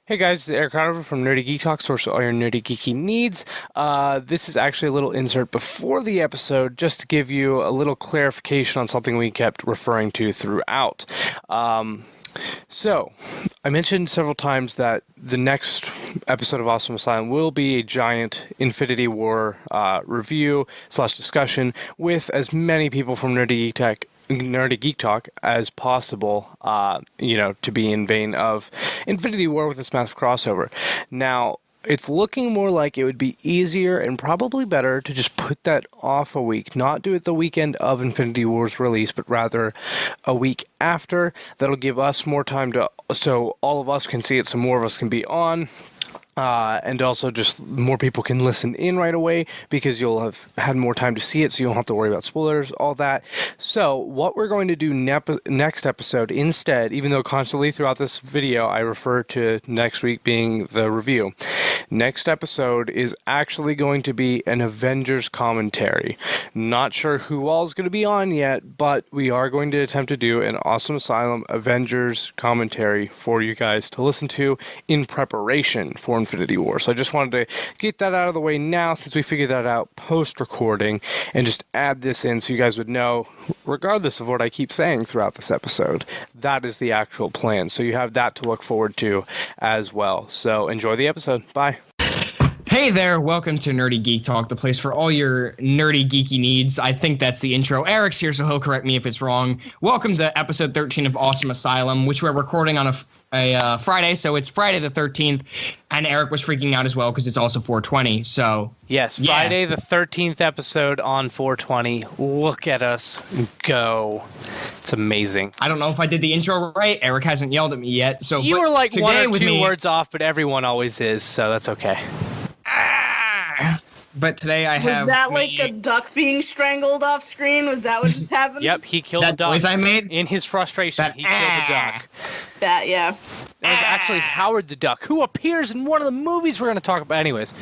Hey guys, it's Eric Conover from Nerdy Geek Talk, source of all your nerdy geeky needs. This is actually a little insert before the episode, just to give you a little clarification on something we kept referring to throughout. So, I mentioned several times that the next episode of Awesome Asylum will be a giant Infinity War review / discussion with as many people from Nerdy Geek Talk as possible, to be in vein of Infinity War with this massive crossover. Now, it's looking more like it would be easier and probably better to just put that off a week, not do it the weekend of Infinity War's release, but rather a week after. That'll give us more time so all of us can see it, so more of us can be on. And also just more people can listen in right away because you'll have had more time to see it, so you don't have to worry about spoilers, all that. So what we're going to do next episode instead, even though constantly throughout this video I refer to next week being the review, next episode is actually going to be an Avengers commentary. Not sure who all is going to be on yet, but we are going to attempt to do an Awesome Asylum Avengers commentary for you guys to listen to in preparation for Infinity War. So I just wanted to get that out of the way now, since we figured that out post-recording, and just add this in so you guys would know, regardless of what I keep saying throughout this episode, that is the actual plan. So you have that to look forward to as well. So enjoy the episode. Bye. Hey there, welcome to Nerdy Geek Talk, the place for all your nerdy geeky needs. I think that's the intro. Eric's here, so he'll correct me if it's wrong. Welcome to episode 13 of Awesome Asylum, which we're recording on a Friday, so it's Friday the 13th, and Eric was freaking out as well because it's also 420, so... Yes, yeah. Friday the 13th episode on 420. Look at us go. It's amazing. I don't know if I did the intro right. Eric hasn't yelled at me yet, so... You were like one or two words off, but everyone always is, so that's okay. But today I have... Was that like a duck being strangled off screen? Was that what just happened? Yep, he killed the duck. That noise I made? In his frustration, he killed the duck. That, yeah. That was actually Howard the Duck, who appears in one of the movies we're going to talk about. Anyways.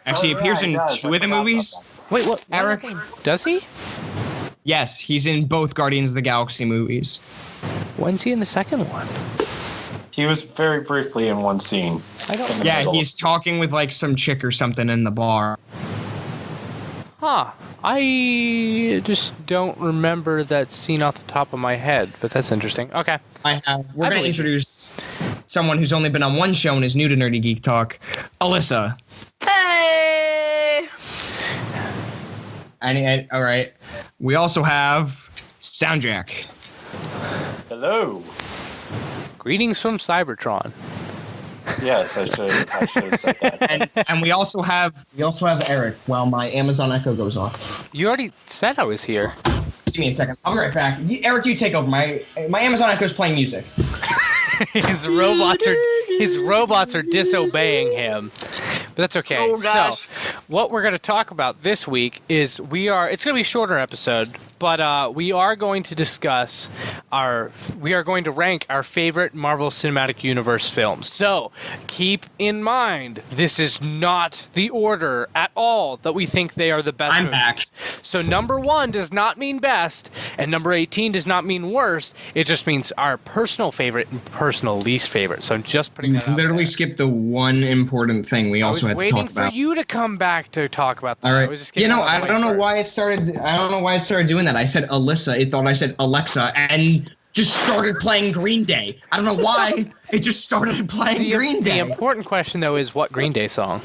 Actually, appears in two of the movies. Wait, what? Eric? Does he? Yes, he's in both Guardians of the Galaxy movies. When's he in the second one? He was very briefly in one scene. Yeah, he's talking with like some chick or something in the bar. Huh. I just don't remember that scene off the top of my head, but that's interesting. Okay. We're going to introduce someone who's only been on one show and is new to Nerdy Geek Talk, Alyssa. Hey! All right. We also have Soundjack. Hello. Greetings from Cybertron. Yes, I should have said that. And we also have Eric while my Amazon Echo goes off. You already said I was here. Give me a second. I'll be right back. Eric, you take over. My Amazon Echo is playing music. His robots are disobeying him. But that's okay. Oh, gosh. So, what we're going to talk about this week is it's going to be a shorter episode, but we are going to discuss we are going to rank our favorite Marvel Cinematic Universe films. So, keep in mind, this is not the order at all that we think they are the best I'm movies. back. So, number 1 does not mean best, and number 18 does not mean worst. It just means our personal favorite and personal least favorite. So, I'm just putting that out literally there. skipped the one important thing we also had to talk about. Waiting for you to come back to talk about that. All right. I was just I don't know why it started. I don't know why I started doing that. I said Alyssa. It thought I said Alexa, and just started playing Green Day. I don't know why. It just started playing Green Day. The important question though is what Green Day song?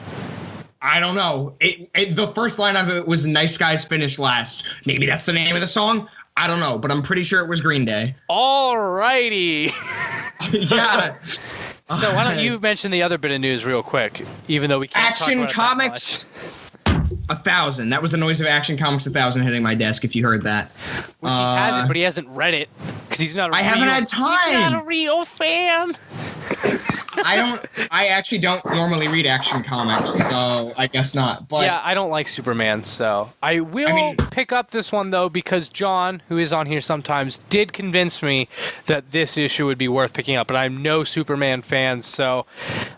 I don't know. The first line of it was "Nice Guys Finish Last." Maybe that's the name of the song. I don't know, but I'm pretty sure it was Green Day. Alrighty. Yeah. So why don't you mention the other bit of news real quick, even though we can't Action talk about Comics 1000. That was the noise of Action Comics 1000 hitting my desk, if you heard that. Which he hasn't, but he hasn't read it because he's not. I haven't had time. He's not a real fan. I actually don't normally read Action Comics, so I guess not. But yeah, I don't like Superman, so I will pick up this one though because John, who is on here sometimes, did convince me that this issue would be worth picking up. But I'm no Superman fan, so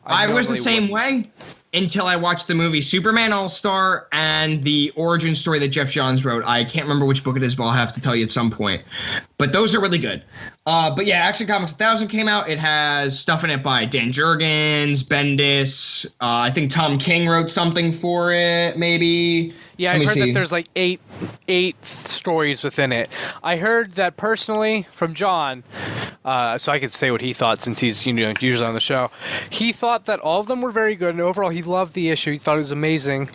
I was the same way until I watched the movie Superman All-Star and the origin story that Jeff Johns wrote. I can't remember which book it is, but I'll have to tell you at some point. But those are really good. But yeah, Action Comics 1000 came out. It has stuff in it by Dan Jurgens, Bendis. I think Tom King wrote something for it, maybe. Yeah, I heard that there's like eight stories within it. I heard that personally from John, so I could say what he thought since he's usually on the show. He thought that all of them were very good, and overall he loved the issue. He thought it was amazing,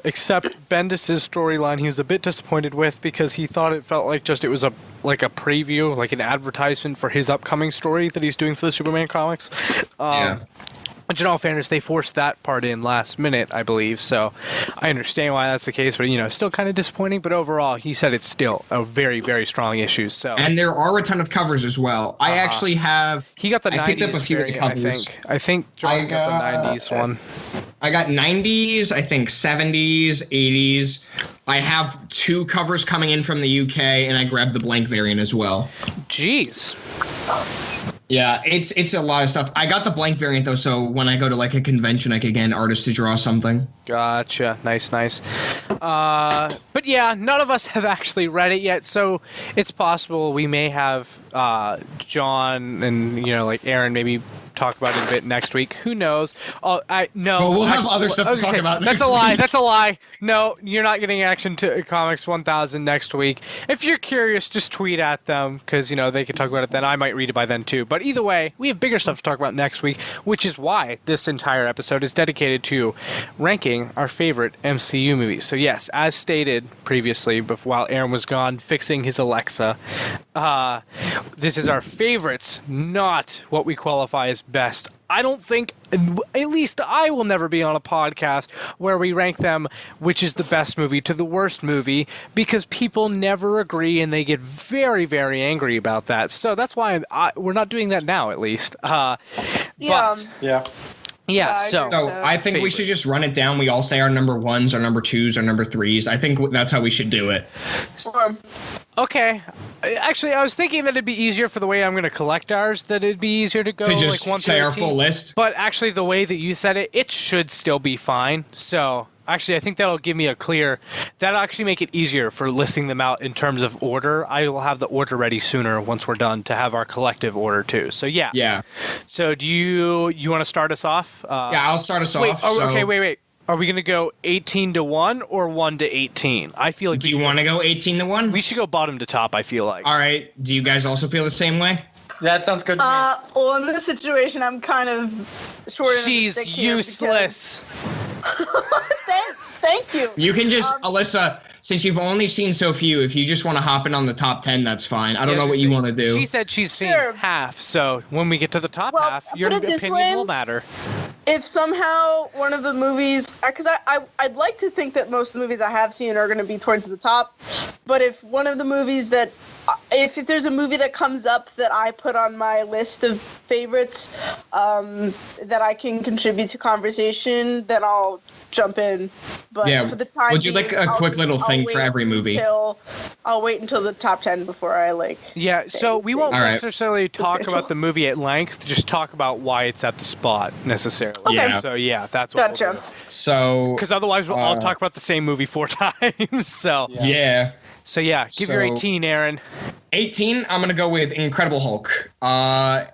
except Bendis' storyline he was a bit disappointed with because he thought it felt like it was a preview, like an advertisement for his upcoming story that he's doing for the Superman comics. But in all fairness, they forced that part in last minute, I believe. So I understand why that's the case, but still kind of disappointing. But overall, he said it's still a very, very strong issue. So and there are a ton of covers as well. I actually have. He got the 90s. I picked up a few of the covers. I think John got the 90s one. I got 90s, I think 70s, 80s. I have 2 covers coming in from the UK, and I grabbed the blank variant as well. Jeez. Yeah, it's a lot of stuff. I got the blank variant, though, so when I go to, like, a convention, I could get an artist to draw something. Gotcha. Nice. But, yeah, none of us have actually read it yet, so it's possible we may have John and, like, Aaron maybe talk about it a bit next week. Who knows? No. Well, we'll have other stuff to talk about. That's a lie. That's a lie. No, you're not getting Action Comics 1000 next week. If you're curious, just tweet at them because they can talk about it then. I might read it by then too. But either way, we have bigger stuff to talk about next week, which is why this entire episode is dedicated to ranking our favorite MCU movies. So yes, as stated previously, while Aaron was gone fixing his Alexa, this is our favorites, not what we qualify as best. I don't think, at least I will never be on a podcast where we rank them, which is the best movie to the worst movie, because people never agree and they get very, very angry about that. So that's why we're not doing that now, at least. Yeah. So I think we should just run it down. We all say our number 1s, our number 2s, our number 3s. I think that's how we should do it. Okay. Actually, I was thinking that it'd be easier for the way I'm going to collect ours, that it'd be easier to go to just like 1 say through our 18. full list. But actually, the way that you said it, it should still be fine. So actually, I think that'll give me that'll actually make it easier for listing them out in terms of order. I will have the order ready sooner once we're done to have our collective order too. So yeah. Yeah. So do you want to start us off? Yeah, I'll start us off. Okay, wait. Are we going to go 18 to 1 or 1 to 18? I feel like do you want to go 18 to 1? We should go bottom to top, I feel like. All right. Do you guys also feel the same way? That sounds good to me. Well, in this situation, I'm kind of short. She's useless. Thank you. You can just, Alyssa, since you've only seen so few, if you just want to hop in on the top 10, that's fine. I don't know what you want to do. She said she's seen half, so when we get to the top half, your opinion will matter. If somehow one of the movies, because I'd like to think that most of the movies I have seen are going to be towards the top, but if one of the movies that, if there's a movie that comes up that I put on my list of favorites that I can contribute to conversation, then I'll jump in. But for the time would you like a quick little thing for every movie? I'll wait until the top 10 before I so we won't necessarily talk about the movie at length, just talk about why it's at the spot necessarily. Okay. Yeah. So that's what we'll do. So because otherwise we'll all talk about the same movie 4 times. So yeah. So give your 18, Aaron. 18, I'm gonna go with Incredible Hulk.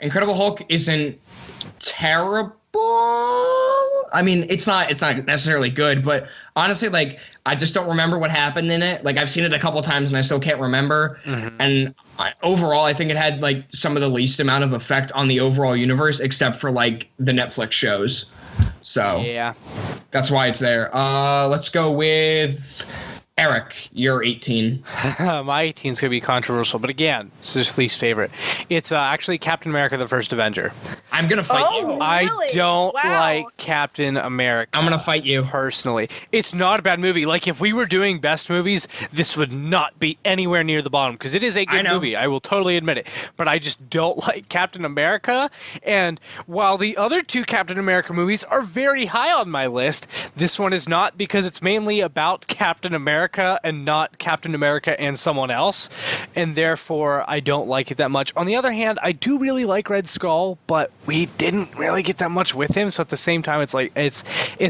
Incredible Hulk isn't terrible. I mean, it's not necessarily good, but honestly, I just don't remember what happened in it. I've seen it a couple times and I still can't remember. Mm-hmm. And overall, I think it had some of the least amount of effect on the overall universe, except for the Netflix shows. So yeah, that's why it's there. Let's go with Eric, you're 18. My 18 is going to be controversial, but again, it's just least favorite. It's actually Captain America: The First Avenger. I'm going to fight you. Really? I don't like Captain America. I'm going to fight you. Personally. It's not a bad movie. If we were doing best movies, this would not be anywhere near the bottom, because it is a good movie. I will totally admit it. But I just don't like Captain America. And while the other 2 Captain America movies are very high on my list, this one is not, because it's mainly about Captain America and not Captain America and someone else. And therefore, I don't like it that much. On the other hand, I do really like Red Skull, but we didn't really get that much with him. So at the same time, it's like it's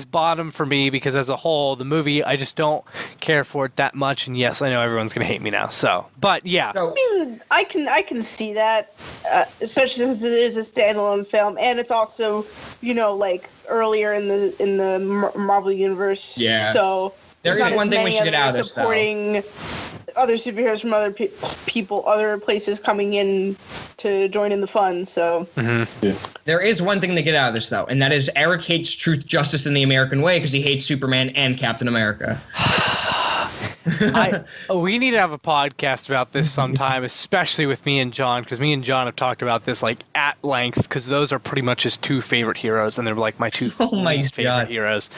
bottom for me because as a whole, the movie I just don't care for it that much. And yes, I know everyone's gonna hate me now. So, but yeah, I mean, I can see that, especially since it is a standalone film, and it's also, you know, like earlier in the Marvel universe. Yeah. So There is one thing we should get out of this, though. Supporting other superheroes from other people, other places coming in to join in the fun. So There is one thing to get out of this, though, and that is Eric hates truth, justice, and the American way because he hates Superman and Captain America. We need to have a podcast about this sometime, especially with me and John, because me and John have talked about this like at length, because those are pretty much his two favorite heroes, and they're like my two least favorite heroes.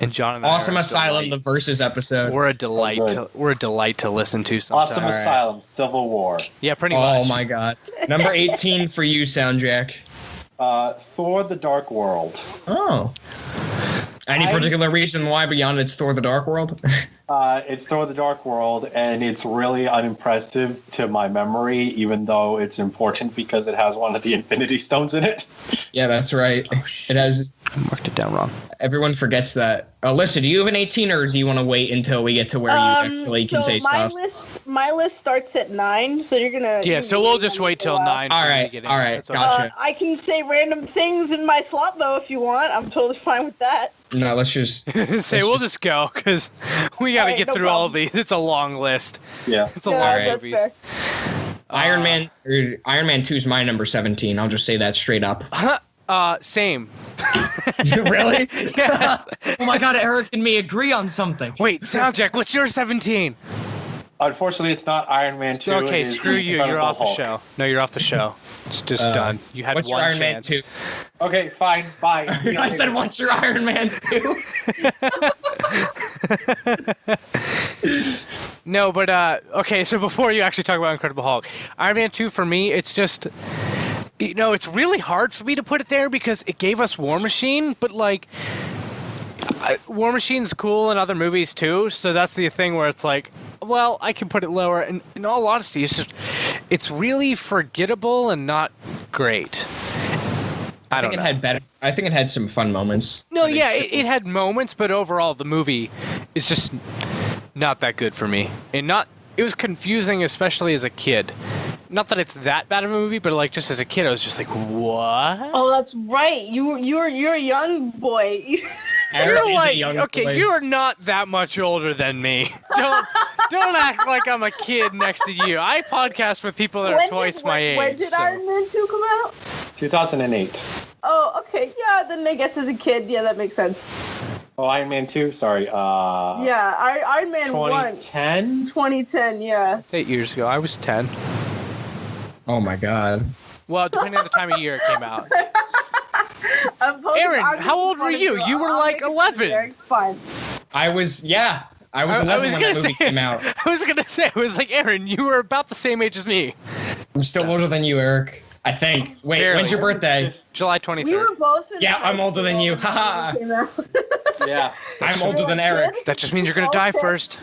And John and Awesome Asylum, the Versus episode. We're a delight. We're a delight to listen to. Sometime. Awesome Asylum, Civil War. Yeah, pretty much. Oh my God. Number 18 for you, Soundjack. Thor: The Dark World. Oh. Any particular reason why beyond it's Thor: The Dark World? It's Thor: The Dark World, and it's really unimpressive to my memory, even though it's important because it has one of the Infinity Stones in it. Yeah, that's right. It has. I marked it down wrong. Everyone forgets that. Alyssa, do you have an 18, or do you want to wait until we get to where you actually can say stuff? My list starts at 9, so you're gonna. Yeah, so we'll just wait till 9. All right, gotcha. I can say random things in my slot though if you want. I'm totally fine with that. No, let's just we'll just go because we got to get through all of these. It's a long list. Yeah, it's a long movies. Iron Man 2 is my number 17. I'll just say that straight up. Same. Really? Yes. Oh my God, Eric and me agree on something. Wait, Soundjack, what's your 17? Unfortunately, it's not Iron Man 2. Okay, screw you. You're off the show. No, you're off the show. It's just done. You had what's one your Iron chance. Man 2? Okay, fine, bye. I said, what's your Iron Man 2? No, but okay. So before you actually talk about Incredible Hulk, Iron Man 2 for me, it's just. You know, it's really hard for me to put it there because it gave us War Machine, but like, War Machine's cool in other movies too, so that's the thing where it's like, well, I can put it lower, and in all honesty, it's really forgettable and not great. I think it had some fun moments. No, yeah, it had moments, but overall, the movie is just not that good for me. And it was confusing, especially as a kid. Not that it's that bad of a movie, but like just as a kid, I was just like, "What?" Oh, that's right. You're a young boy. You're like, okay, boy. You are not that much older than me. Don't act like I'm a kid next to you. I podcast with people that are twice my age. When did Iron Man 2 come out? 2008. Oh, okay. Yeah, then I guess as a kid, yeah, that makes sense. Oh, Iron Man 2? Sorry. Yeah, Iron Man 2010? 1. 2010, yeah. It's 8 years ago. I was 10. Oh my God. Well, depending on the time of year it came out. Aaron, how old were you? You were like 11. It's fine. I was 11 when that movie came out. I was going to say, it was like, Aaron, you were about the same age as me. I'm still older than you, Eric. I think. Wait, barely. When's your birthday? July 23rd. We were both in I'm older than you. Haha. Yeah. I'm older than Eric. That just means you're going to die first.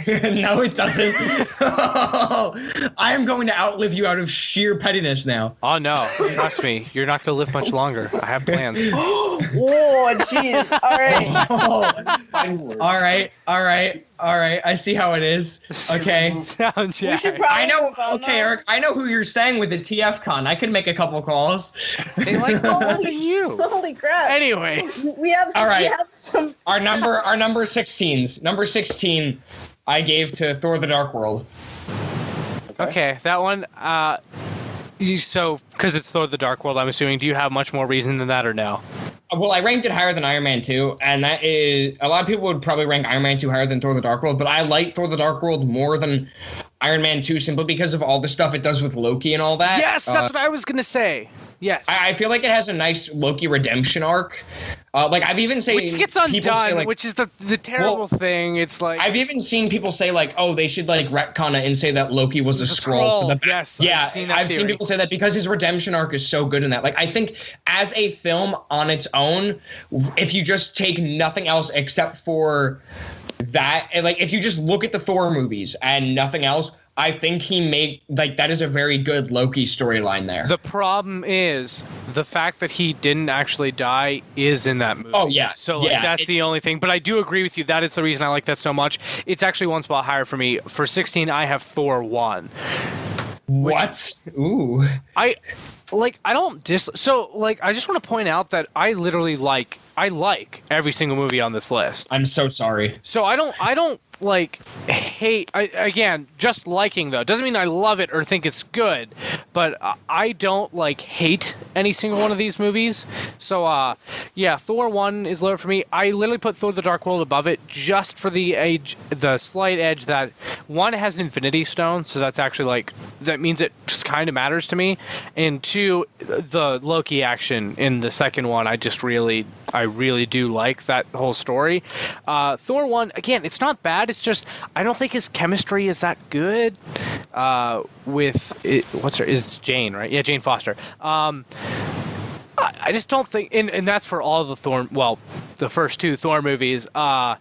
No, it doesn't. I am going to outlive you out of sheer pettiness now. Oh, no. Trust me. You're not going to live much longer. I have plans. Oh, jeez. All right. I see how it is. Okay. Soundjack. I know. Okay, Eric. I know who you're staying with at TFCon. I could make a couple calls. They like more than you. Holy crap. Anyways. We have some. All right. We have some. Our number 16s. Number 16, I gave to Thor: The Dark World. Okay, that one. Because it's Thor: The Dark World, I'm assuming. Do you have much more reason than that, or no? Well, I ranked it higher than Iron Man 2, and that is a lot of people would probably rank Iron Man 2 higher than Thor: The Dark World, but I like Thor: The Dark World more than Iron Man 2 simply because of all the stuff it does with Loki and all that. Yes, that's what I was gonna say. Yes, I feel like it has a nice Loki redemption arc. Like I've even seen which gets undone, which is the terrible thing. It's like I've even seen people say like, oh, they should like retcon it and say that Loki was a Skrull. Yes, yeah, I've seen people say that because his redemption arc is so good in that. Like I think as a film on its own, if you just take nothing else except for that, and like if you just look at the Thor movies and nothing else, I think he made that is a very good Loki storyline there. The problem is the fact that he didn't actually die is in that movie. Oh yeah. So that's the only thing. But I do agree with you. That is the reason I like that so much. It's actually one spot higher for me. For 16, I have Thor 1. What? Ooh. I just want to point out that I literally like every single movie on this list. I'm so sorry. So I don't hate. Again, just liking though doesn't mean I love it or think it's good, but I don't hate any single one of these movies. So Thor 1 is lower for me. I literally put Thor: The Dark World above it just for the slight edge that 1 has an Infinity Stone, so that's actually that means it just kind of matters to me, and 2, the Loki action in the second one, I really do like that whole story. Thor 1, again, it's not bad. It's just I don't think his chemistry is that good with it. Is Jane, right? Yeah, Jane Foster. I just don't think, and that's for all the Thor. Well, the first 2 Thor movies. I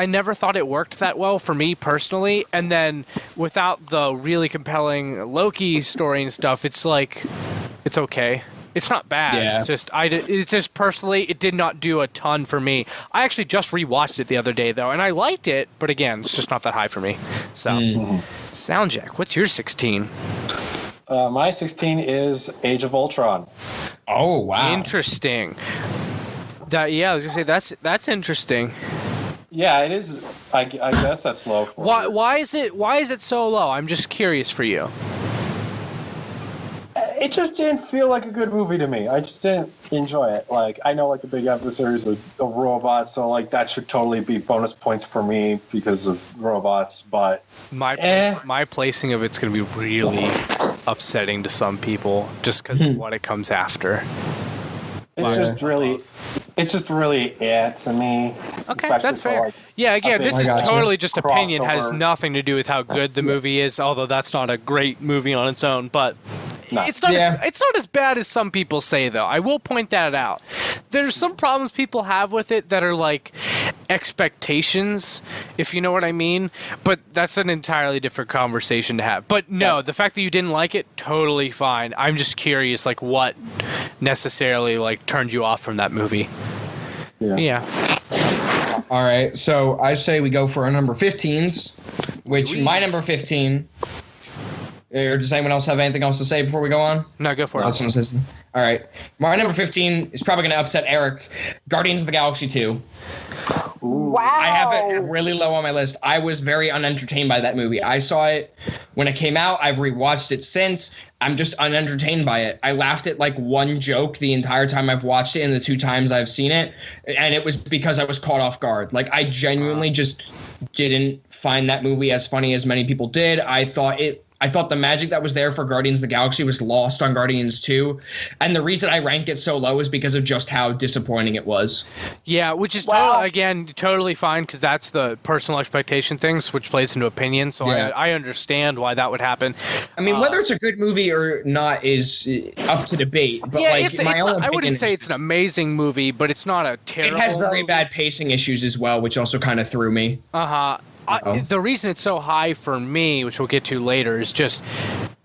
never thought it worked that well for me personally. And then without the really compelling Loki story and stuff, it's it's okay. It's not bad. Yeah. It's just personally, it did not do a ton for me. I actually just rewatched it the other day though, and I liked it, but again, it's just not that high for me. So, Soundjack, what's your 16? My 16 is Age of Ultron. Oh wow! Interesting. I was gonna say that's interesting. Yeah, it is. I guess that's low. Why is it so low? I'm just curious for you. It just didn't feel like a good movie to me. I just didn't enjoy it. I know the big adversaries of robots, so that should totally be bonus points for me because of robots. But my placing of it's gonna be really upsetting to some people just because of what it comes after. It's just really to me. Okay, that's fair. Again, this is totally just opinion. Has nothing to do with how good the movie is, although that's not a great movie on its own. But it's not as bad as some people say, though. I will point that out. There's some problems people have with it that are expectations, if you know what I mean. But that's an entirely different conversation to have. But no, the fact that you didn't like it, totally fine. I'm just curious, what necessarily turned you off from that movie. Yeah. All right, so I say we go for our number 15s, which my number 15. Or does anyone else have anything else to say before we go on? No, go for it. All right. My number 15 is probably going to upset Eric. Guardians of the Galaxy 2. Wow. I have it really low on my list. I was very unentertained by that movie. I saw it when it came out. I've rewatched it since. I'm just unentertained by it. I laughed at one joke the entire time I've watched it and the 2 times I've seen it. And it was because I was caught off guard. I genuinely just didn't find that movie as funny as many people did. I thought the magic that was there for Guardians of the Galaxy was lost on Guardians 2. And the reason I rank it so low is because of just how disappointing it was. Yeah, which is totally fine because that's the personal expectation things, which plays into opinion. So I understand why that would happen. I mean, whether it's a good movie or not is up to debate. But I wouldn't say it's an amazing movie, but it's not a terrible It has very movie. bad pacing issues as well, which also kind of threw me. Uh-huh. The reason it's so high for me, which we'll get to later, is just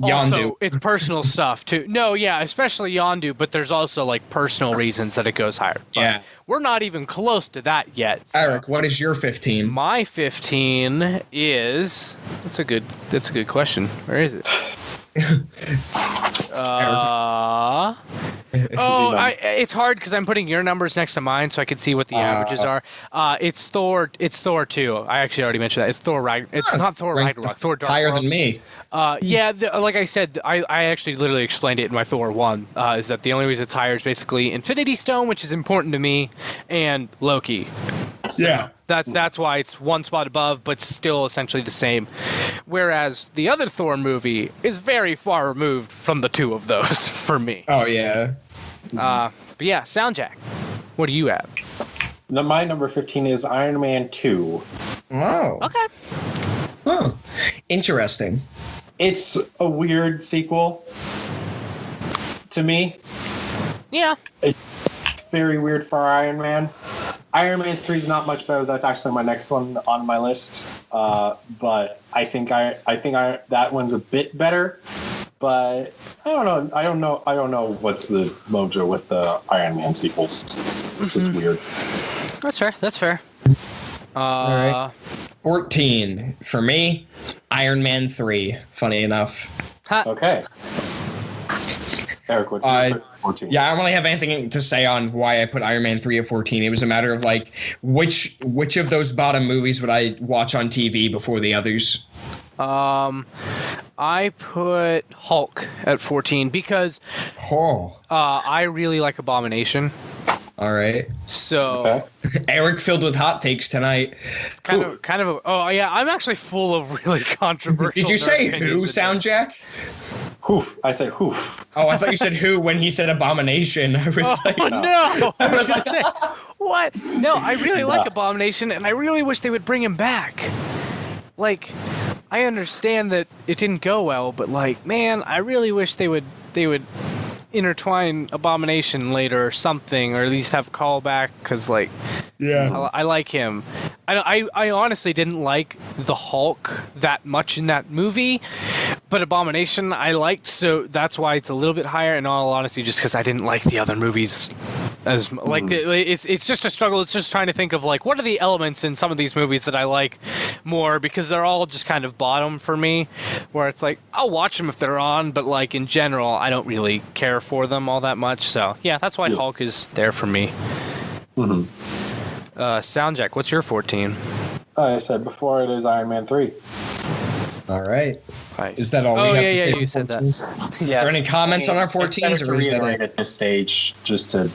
Yondu. It's personal stuff too. No, yeah, especially Yondu, but there's also personal reasons that it goes higher. But we're not even close to that yet. So. Eric, what is your 15? My 15 is that's a good question. Where is it? It's hard because I'm putting your numbers next to mine, so I can see what the averages are. It's Thor 2. I actually already mentioned that. It's Thor Ragnarok. It's not Thor Ragnarok. Thor Dark higher World. than me. Like I said, I actually literally explained it in my Thor 1. Is that the only reason it's higher is basically Infinity Stone, which is important to me, and Loki. So that's why it's one spot above, but still essentially the same. Whereas the other Thor movie is very far removed from the two of those for me. Oh yeah. But yeah, Soundjack. What do you have? My number 15 is Iron Man 2. Oh. Okay. Huh. Interesting. It's a weird sequel to me. Yeah. very weird for Iron Man. Iron Man 3 is not much better. That's actually my next one on my list. But I think that one's a bit better. But I don't know what's the mojo with the Iron Man sequels. It's just weird. That's fair. All right. 14 for me. Iron Man 3. Funny enough. Okay. Eric, what's your 14? Yeah, I don't really have anything to say on why I put Iron Man 3 at 14. It was a matter of like which of those bottom movies would I watch on TV before the others? I put Hulk at 14 because I really like Abomination. All right. So Eric filled with hot takes tonight. Kind of. Oh yeah, I'm actually full of really controversial. Did you say who, Soundjack? Hoof. I said hoof. Oh, I thought you said who when he said Abomination. I was like, no. I was gonna say what? No, I really like Abomination, and I really wish they would bring him back. Like, I understand that it didn't go well, but like, man, I really wish they would intertwine Abomination later or something, or at least have a callback, because like, yeah, I like him. I honestly didn't like the Hulk that much in that movie, but Abomination I liked, so that's why it's a little bit higher. In all honesty, just because I didn't like the other movies as like it's just a struggle. It's just trying to think of like what are the elements in some of these movies that I like more, because they're all just kind of bottom for me, where it's like I'll watch them if they're on, but like in general I don't really care for them all that much. So yeah, that's why Hulk is there for me. Soundjack, what's your 14? I said before it is Iron Man 3. All right. Nice. Is that all we have to say? You said that. Is there any comments on our 14s, or is that it? At this stage, just to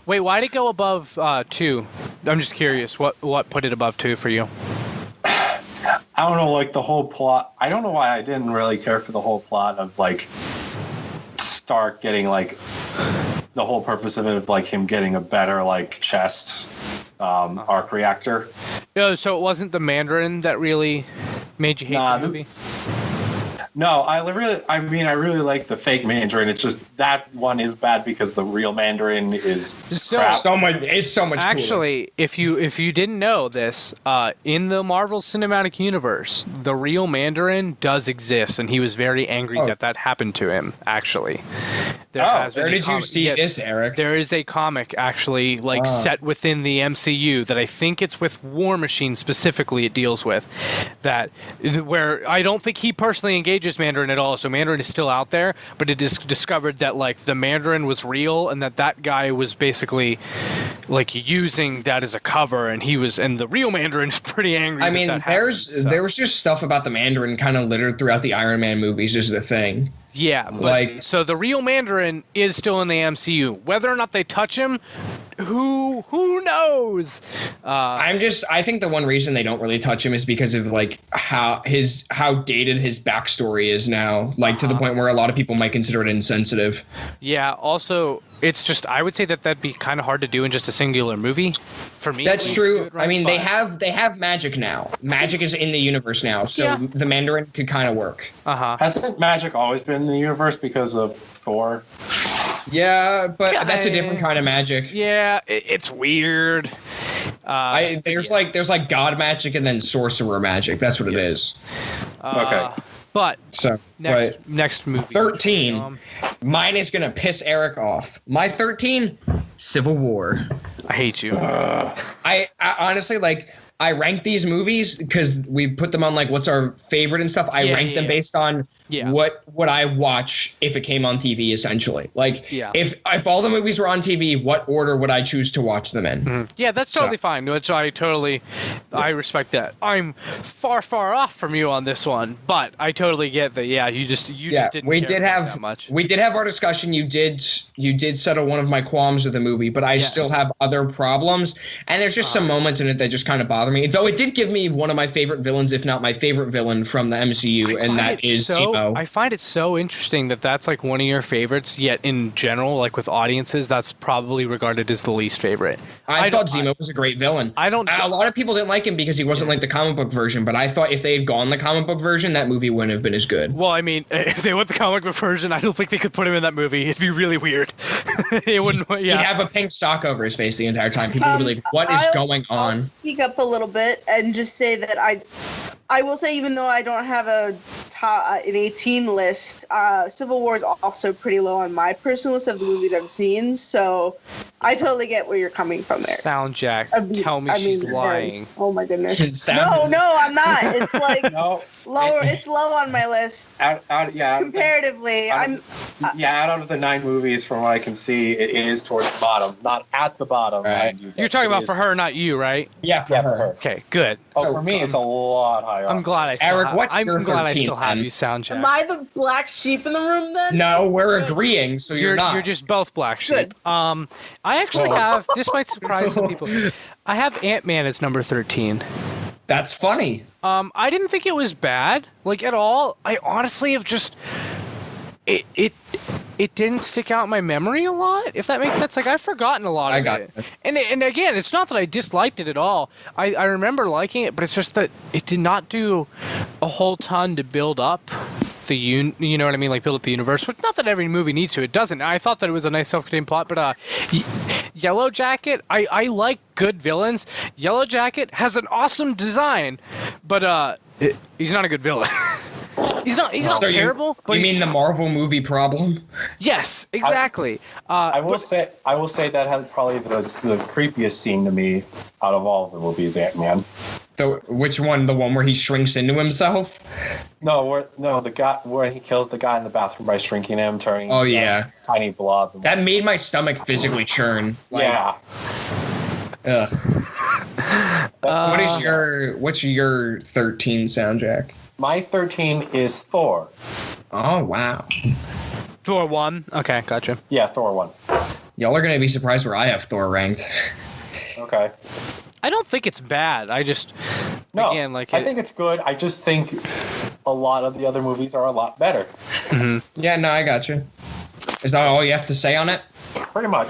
Wait, why'd it go above 2? I'm just curious. What put it above 2 for you? I don't know, like the whole plot. I don't know why I didn't really care for the whole plot of like Stark getting like the whole purpose of it, of like him getting a better like chest arc reactor. No, so it wasn't the Mandarin that really made you hate the movie? No, I really like the fake Mandarin. It's just that one is bad because the real Mandarin is crap. So much Actually, cooler. if you didn't know this, in the Marvel Cinematic Universe, the real Mandarin does exist, and he was very angry that happened to him. Actually, where did you see this, Eric? There is a comic actually set within the MCU that I think it's with War Machine specifically. It deals with that, where I don't think he personally engages Mandarin at all, so Mandarin is still out there, but it is discovered that like the Mandarin was real, and that guy was basically like using that as a cover, and the real Mandarin is pretty angry. I mean, there was just stuff about the Mandarin kind of littered throughout the Iron Man movies is the thing. Yeah, but so the real Mandarin is still in the MCU. Whether or not they touch him, who knows? I think the one reason they don't really touch him is because of like how dated his backstory is now, like to the point where a lot of people might consider it insensitive. Yeah. Also, it's just I would say that'd be kind of hard to do in just a singular movie. For me, that's true. I mean, they have magic now. Magic is in the universe now, so the Mandarin could kind of work. Hasn't magic always been in the universe because of Thor? Yeah, but that's a different kind of magic. Yeah, it's weird. There's like god magic and then sorcerer magic. That's what it is. Okay. But so next movie. 13. Mine is gonna piss Eric off. My 13, Civil War. I hate you. I honestly like. I rank these movies because we put them on like what's our favorite and stuff. I rank them based on what I watch if it came on TV, essentially. Like if all the movies were on TV, what order would I choose to watch them in? Mm-hmm. Yeah, that's totally fine. Which I respect that. I'm far off from you on this one, but I totally get that. Yeah, you just didn't. We care did have that much. We did have our discussion. You did settle one of my qualms with the movie, but I still have other problems. And there's just some moments in it that just kind of bother me. Though it did give me one of my favorite villains, if not my favorite villain from the MCU, and that is Zemo. I find it so interesting that that's like one of your favorites, yet in general, like with audiences, that's probably regarded as the least favorite. I thought Zemo was a great villain. A lot of people didn't like him because he wasn't like the comic book version, but I thought if they had gone the comic book version, that movie wouldn't have been as good. Well, I mean, if they went the comic book version, I don't think they could put him in that movie. It'd be really weird. It wouldn't. He'd Yeah. have a pink sock over his face the entire time. People would be like, "What is going on?" I'll speak up a little bit and just say that I will say, even though I don't have an 18 list, Civil War is also pretty low on my personal list of the movies I've seen. So I totally get where you're coming from there. Soundjack, tell me she's lying. Oh my goodness. Sound- No, I'm not. It's like No. lower. It's low on my list. Comparatively, out of the 9 movies, from what I can see, it is towards the bottom, not at the bottom. Right. mind you, You're but talking it about is- for her, not you, right? Yeah, for Yeah, her. for her. Okay, good. Oh, So, for me, it's a lot higher. I'm glad I still Eric, have, what's I'm your glad I 13 still have then? you, Soundjack. am I the black sheep in the room then? No, we're agreeing, so you're not. You're just both black sheep. Good. I actually have. This might surprise some people. I have Ant-Man as number 13. That's funny. I didn't think it was bad, like at all. I honestly have just it didn't stick out in my memory a lot, if that makes sense. Like I've forgotten a lot of it. And again, it's not that I disliked it at all. I remember liking it, but it's just that it did not do a whole ton to build up the you know what I mean, like build up the universe. But not that every movie needs to. It doesn't. I thought that it was a nice self-contained plot, but Yellow Jacket, I like good villains. Yellow Jacket has an awesome design, but he's not a good villain. He's not So terrible. But You mean the Marvel movie problem? Yes, exactly. I will say that had probably the creepiest scene to me out of all of the movies, Ant-Man. Which one? The one where he shrinks into himself? The guy where he kills the guy in the bathroom by shrinking him, turning. Oh, into yeah. a tiny blob. That made my stomach physically churn. Yeah. Ugh. What's your 13 Soundjack? My 13 is Thor. Oh, wow. Thor 1. Okay, gotcha. Yeah, Thor 1. Y'all are going to be surprised where I have Thor ranked. Okay. I don't think it's bad. I just No, again like I think it's good. I just think a lot of the other movies are a lot better. Yeah, no, I got you. Is that all you have to say on it? Pretty much.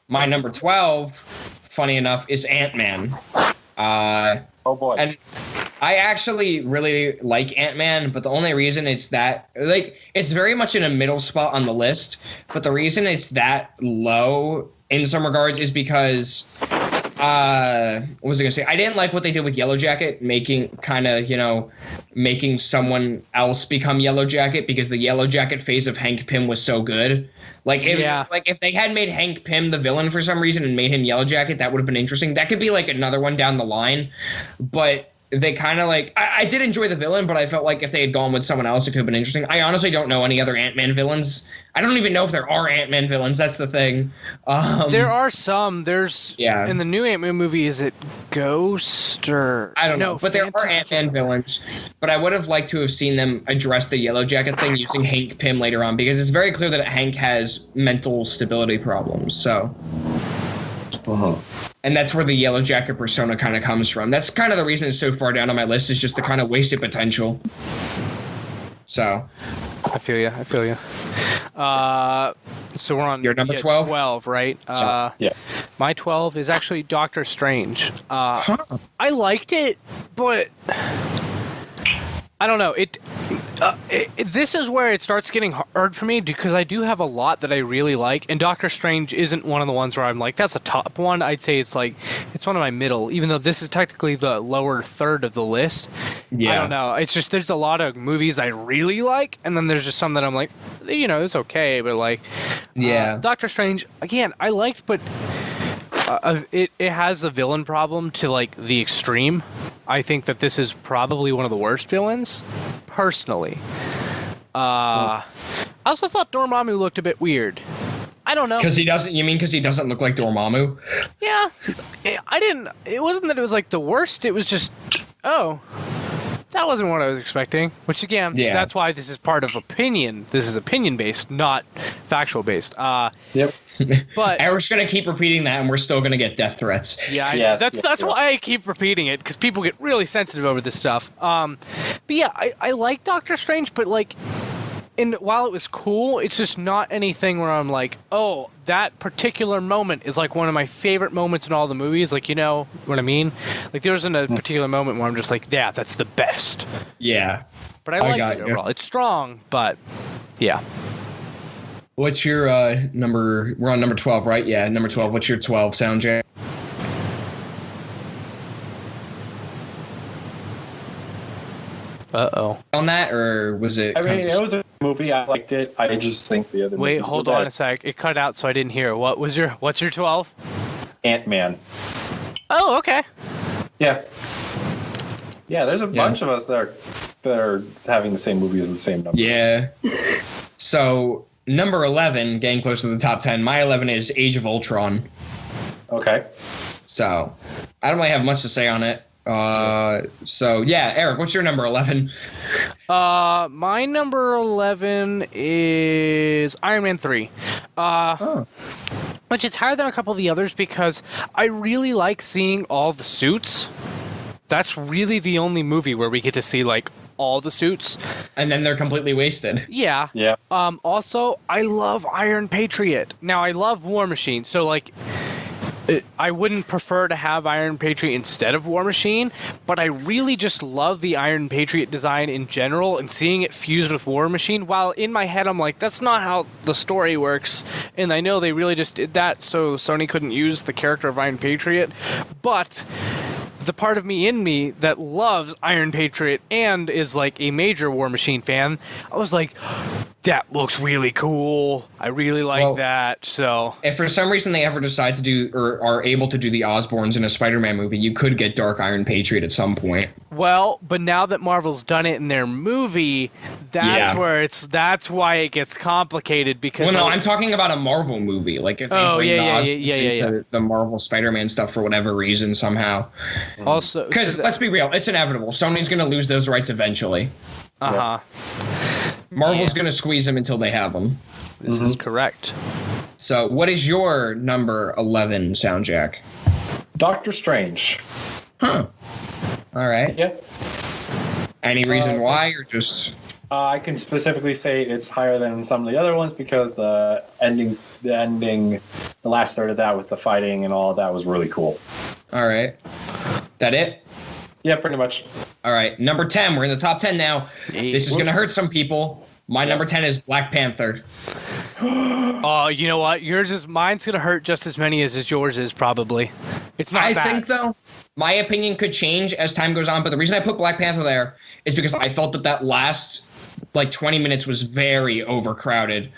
My number 12, funny enough, is Ant-Man. Oh boy. And I actually really like Ant-Man, but the only reason it's that, like, it's very much in a middle spot on the list, but the reason it's that low in some regards is because, what was I going to say? I didn't like what they did with Yellow Jacket, making someone else become Yellow Jacket, because the Yellow Jacket phase of Hank Pym was so good. Like if they had made Hank Pym the villain for some reason and made him Yellow Jacket, that would have been interesting. That could be like another one down the line, but they kind of like, I did enjoy the villain, but I felt like if they had gone with someone else, it could have been interesting. I honestly don't know any other Ant-Man villains. I don't even know if there are Ant-Man villains. That's the thing. there are some. There's Yeah. in the new Ant-Man movie. Is it Ghost or I don't know, but there are Phantom? Ant-Man villains. But I would have liked to have seen them address the Yellow Jacket thing using Hank Pym later on, because it's very clear that Hank has mental stability problems. So, and that's where the Yellow Jacket persona kind of comes from. That's kind of the reason it's so far down on my list, is just the kind of wasted potential. So, I feel you. So we're on your number 12? 12, right? Yeah. My 12 is actually Doctor Strange. I liked it, but I don't know. This is where it starts getting hard for me, because I do have a lot that I really like, and Doctor Strange isn't one of the ones where I'm like, that's a top one. I'd say it's one of my middle, even though this is technically the lower third of the list. Yeah. I don't know. It's just there's a lot of movies I really like, and then there's just some that I'm like, it's okay, but like, Doctor Strange, again, I liked, but it has the villain problem to like the extreme. I think that this is probably one of the worst villains, personally. I also thought Dormammu looked a bit weird. I don't know. Because he doesn't look like Dormammu? Yeah. It wasn't that it was like the worst. It was just, that wasn't what I was expecting. Which again, that's why this is part of opinion. This is opinion based, not factual based. Yep. But Eric's gonna keep repeating that, and we're still gonna get death threats. Yeah, that's why I keep repeating it, because people get really sensitive over this stuff. But yeah, I like Doctor Strange, but like, while it was cool, it's just not anything where I'm like, oh, that particular moment is like one of my favorite moments in all the movies. Like, you know what I mean? Like, there wasn't a particular moment where I'm just like, yeah, that's the best. Yeah. But I liked it overall. It's strong, but yeah. What's your number? We're on number 12, right? Yeah, number 12. What's your 12, Soundjack? Uh-oh. On that, or was it? I mean, it was a movie. I liked it. I just think the other. Wait, hold on a sec. It cut out, so I didn't hear. What's your 12? Ant-Man. Oh, okay. Yeah. Yeah, there's a bunch of us that are having the same movies and the same number. Yeah. So number 11, getting close to the top 10. My 11 is Age of Ultron. Okay. So I don't really have much to say on it. So yeah, Eric, what's your number 11? My number 11 is Iron Man 3. Which is higher than a couple of the others because I really like seeing all the suits. That's really the only movie where we get to see like all the suits. And then they're completely wasted. Yeah. Yeah. Also, I love Iron Patriot. Now, I love War Machine, so like I wouldn't prefer to have Iron Patriot instead of War Machine, but I really just love the Iron Patriot design in general and seeing it fused with War Machine. While in my head I'm like, that's not how the story works, and I know they really just did that so Sony couldn't use the character of Iron Patriot, but the part of me that loves Iron Patriot and is like a major War Machine fan, I was like, that looks really cool. I really like that. So if for some reason they ever decide to do or are able to do the Osborns in a Spider-Man movie, you could get Dark Iron Patriot at some point. Well, but now that Marvel's done it in their movie, that's why it gets complicated because I'm talking about a Marvel movie. Like if they bring the Osborns into the Marvel Spider-Man stuff for whatever reason somehow. Also, because let's be real, it's inevitable. Sony's going to lose those rights eventually. Marvel's going to squeeze them until they have them. This is correct. So, what is your number 11, Soundjack? Doctor Strange. Huh. All right. Yeah. Any reason why, or just? I can specifically say it's higher than some of the other ones because the ending, the last third of that with the fighting and all of that was really cool. All right. That it? Yeah, pretty much. All right. Number 10. We're in the top 10 now. This is going to hurt some people. My number 10 is Black Panther. Oh, you know what? Mine's going to hurt just as many as yours is, probably. It's not bad. I think, though, my opinion could change as time goes on, but the reason I put Black Panther there is because I felt that last, 20 minutes was very overcrowded.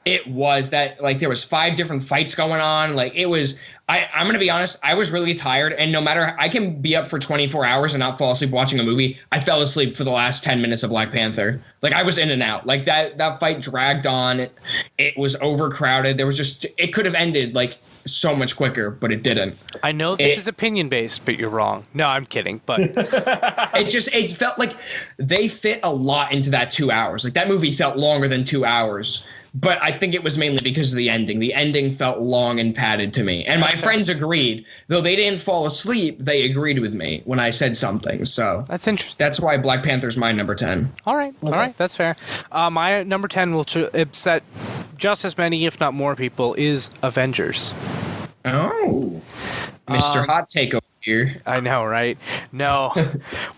It was that, there was 5 different fights going on. I'm going to be honest, I was really tired, and no matter, I can be up for 24 hours and not fall asleep watching a movie. I fell asleep for the last 10 minutes of Black Panther. I was in and out. That fight dragged on. It was overcrowded. There was it could have ended, so much quicker, but it didn't. I know this is opinion-based, but you're wrong. No, I'm kidding, but... it felt like they fit a lot into that 2 hours. That movie felt longer than 2 hours. But I think it was mainly because of the ending. The ending felt long and padded to me. And my friends agreed. Though they didn't fall asleep, they agreed with me when I said something. So that's interesting. That's why Black Panther's my number 10. All right. Okay. All right. That's fair. My number 10 will upset just as many, if not more people, is Avengers. Oh. Mr. Hot Take over here. I know, right? No.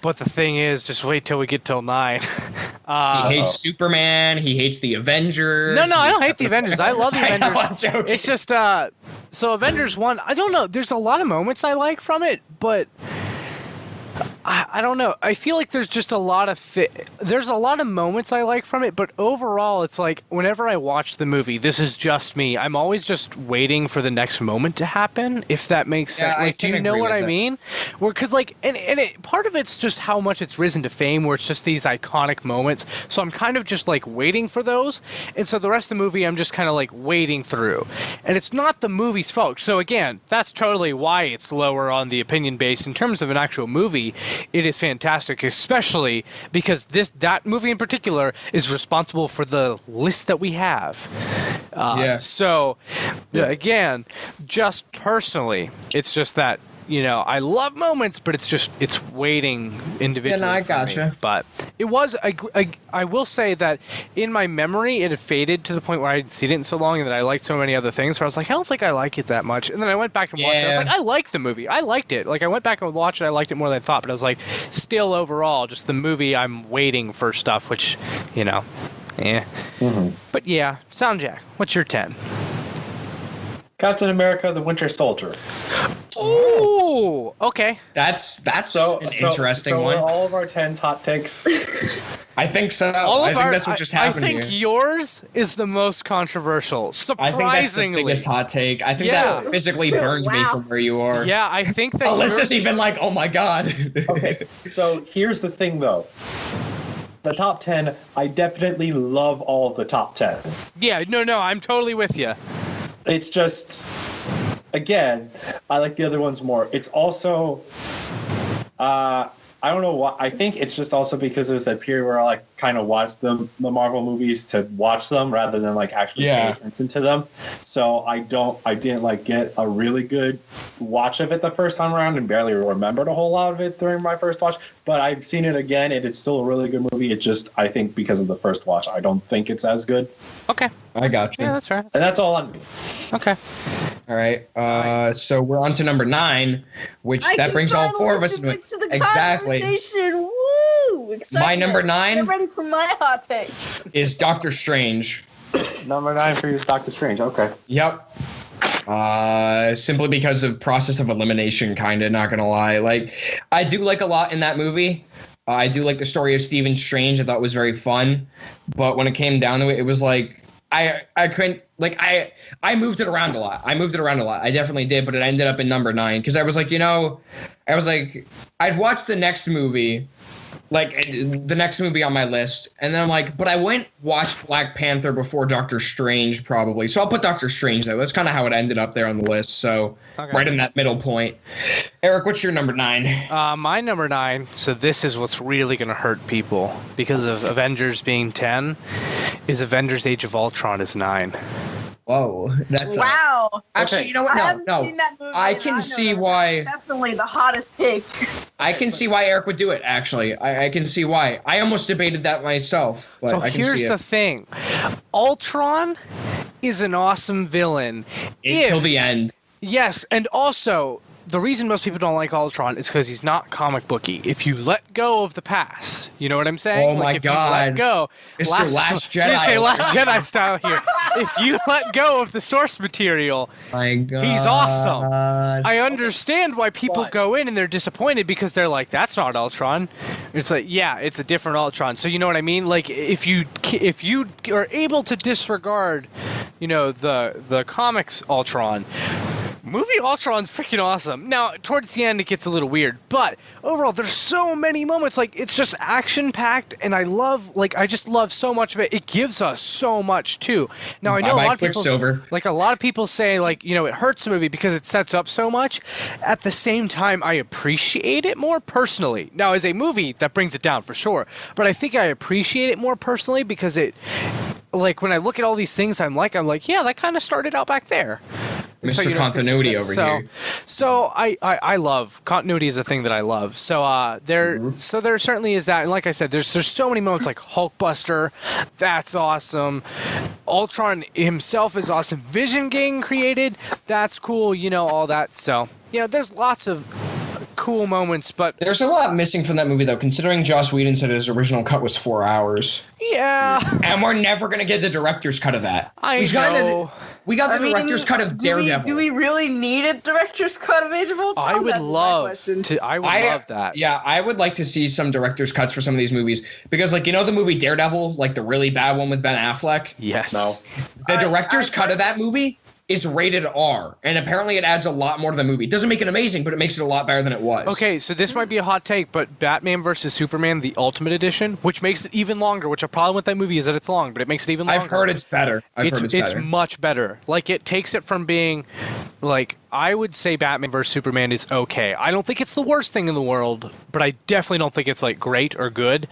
But the thing is, just wait till we get till 9. He hates Superman. He hates the Avengers. No, I don't hate the Avengers. I love the Avengers. I know, I'm joking. It's just, so Avengers 1, I don't know. There's a lot of moments I like from it, but I don't know. I feel like there's just a lot of there's a lot of moments I like from it, but overall, it's whenever I watch the movie, this is just me. I'm always just waiting for the next moment to happen, if that makes sense. Do you know what I mean? Because part of it's just how much it's risen to fame, where it's just these iconic moments. So I'm kind of just waiting for those, and so the rest of the movie I'm just kind of waiting through, and it's not the movie's fault. So again, that's totally why it's lower on the opinion base in terms of an actual movie. It is fantastic, especially because that movie in particular is responsible for the list that we have. So, again, just personally, it's just that, I love moments, but it's waiting individually. Yeah, no, I gotcha. But it was, I will say that in my memory, it had faded to the point where I hadn't seen it in so long and that I liked so many other things. So I was like, I don't think I like it that much. And then I went back and watched it. I was like, I like the movie. I liked it. I went back and watched it. I liked it more than I thought. But I was like, still overall, just the movie, I'm waiting for stuff, which, Yeah. But yeah, Soundjack, what's your 10? Captain America: The Winter Soldier. Ooh, okay. That's an interesting one. Are all of our 10s hot takes? I think so. I think that's what just happened I think here. yours is the most controversial. I think that's the Surprisingly. biggest hot take. I think that physically burned me from where you are. Yeah, I think that Alyssa's even like, oh my god. Okay, so here's the thing, though. The top 10, I definitely love all of the top 10. Yeah, no, I'm totally with you. It's just, again, I like the other ones more. It's also, I don't know why. I think it's just also because it was that period where I like kind of watched the Marvel movies to watch them rather than like actually pay attention to them. So I didn't like get a really good watch of it the first time around and barely remembered a whole lot of it during my first watch. But I've seen it again and it's still a really good movie. It just, I think because of the first watch, I don't think it's as good. Okay. I got you. Yeah, that's right. And that's all on me. Okay. All right. So we're on to number 9, which that brings all 4 of us into it. Exactly. Woo! Excitement. My number 9 Get ready for my hot takes. is Doctor Strange. Number 9 for you is Doctor Strange. Okay. Yep. Simply because of process of elimination, kind of, not gonna lie. Like, I do like a lot in that movie. I do like the story of Stephen Strange. I thought it was very fun. But when it came down to it, it was like, I couldn't, like, I moved it around a lot. I definitely did, but it ended up in number 9. Because I was like, I'd watch the next movie, like the next movie on my list. And then I'm like, but I went watch Black Panther before Doctor Strange probably. So I'll put Doctor Strange there. That's kind of how it ended up there on the list. So right in that middle point. Eric, what's your number 9? My number 9, so this is what's really going to hurt people because of Avengers being 10, is Avengers Age of Ultron is 9. Whoa, that's wow. Actually, you know what? I haven't No. seen that movie, I and can know see that why. that's definitely the hottest take. I can see why Eric would do it. Actually, I can see why. I almost debated that myself. But So I can here's see the it. thing. Ultron is an awesome villain. Until the end. Yes, and also, the reason most people don't like Ultron is because he's not comic booky. If you let go of the past, you know what I'm saying? Oh my if God. You let go. Mr. Last Jedi. Let's say Last Jedi style here. If you let go of the source material, My God. he's awesome. I understand why people go in and they're disappointed because they're like, that's not Ultron. It's like, yeah, it's a different Ultron. So you know what I mean? Like, if you are able to disregard, the comics Ultron, movie Ultron's freaking awesome. Now, towards the end, it gets a little weird, but overall, there's so many moments. Like, it's just action-packed, and I just love so much of it. It gives us so much, too. Now, I know a lot of people say, it hurts the movie because it sets up so much. At the same time, I appreciate it more personally. Now, as a movie, that brings it down for sure, but I think I appreciate it more personally because it, like, when I look at all these things, I'm like, yeah, that kind of started out back there. Mr. Continuity over here. So I love continuity is a thing that I love. So there certainly is that. And like I said, there's so many moments like Hulkbuster, that's awesome. Ultron himself is awesome. Vision getting created, that's cool. All that. So there's lots of cool moments, but there's a lot missing from that movie though, considering Joss Whedon said his original cut was 4 hours. Yeah. And we're never gonna get the director's cut of that. I know. We got the director's cut of Daredevil. Do we really need a director's cut of Age of Ultron? I would love that. Yeah, I would like to see some director's cuts for some of these movies because, the movie Daredevil, like the really bad one with Ben Affleck. Yes. No. The director's cut of that movie is rated R, and apparently it adds a lot more to the movie. It doesn't make it amazing, but it makes it a lot better than it was. Okay, so this might be a hot take, but Batman vs. Superman, the Ultimate Edition, which makes it even longer, which a problem with that movie is that it's long, but it makes it even longer. I've heard it's better. It's much better. Like, it takes it from being, I would say Batman vs. Superman is okay. I don't think it's the worst thing in the world, but I definitely don't think it's, great or good.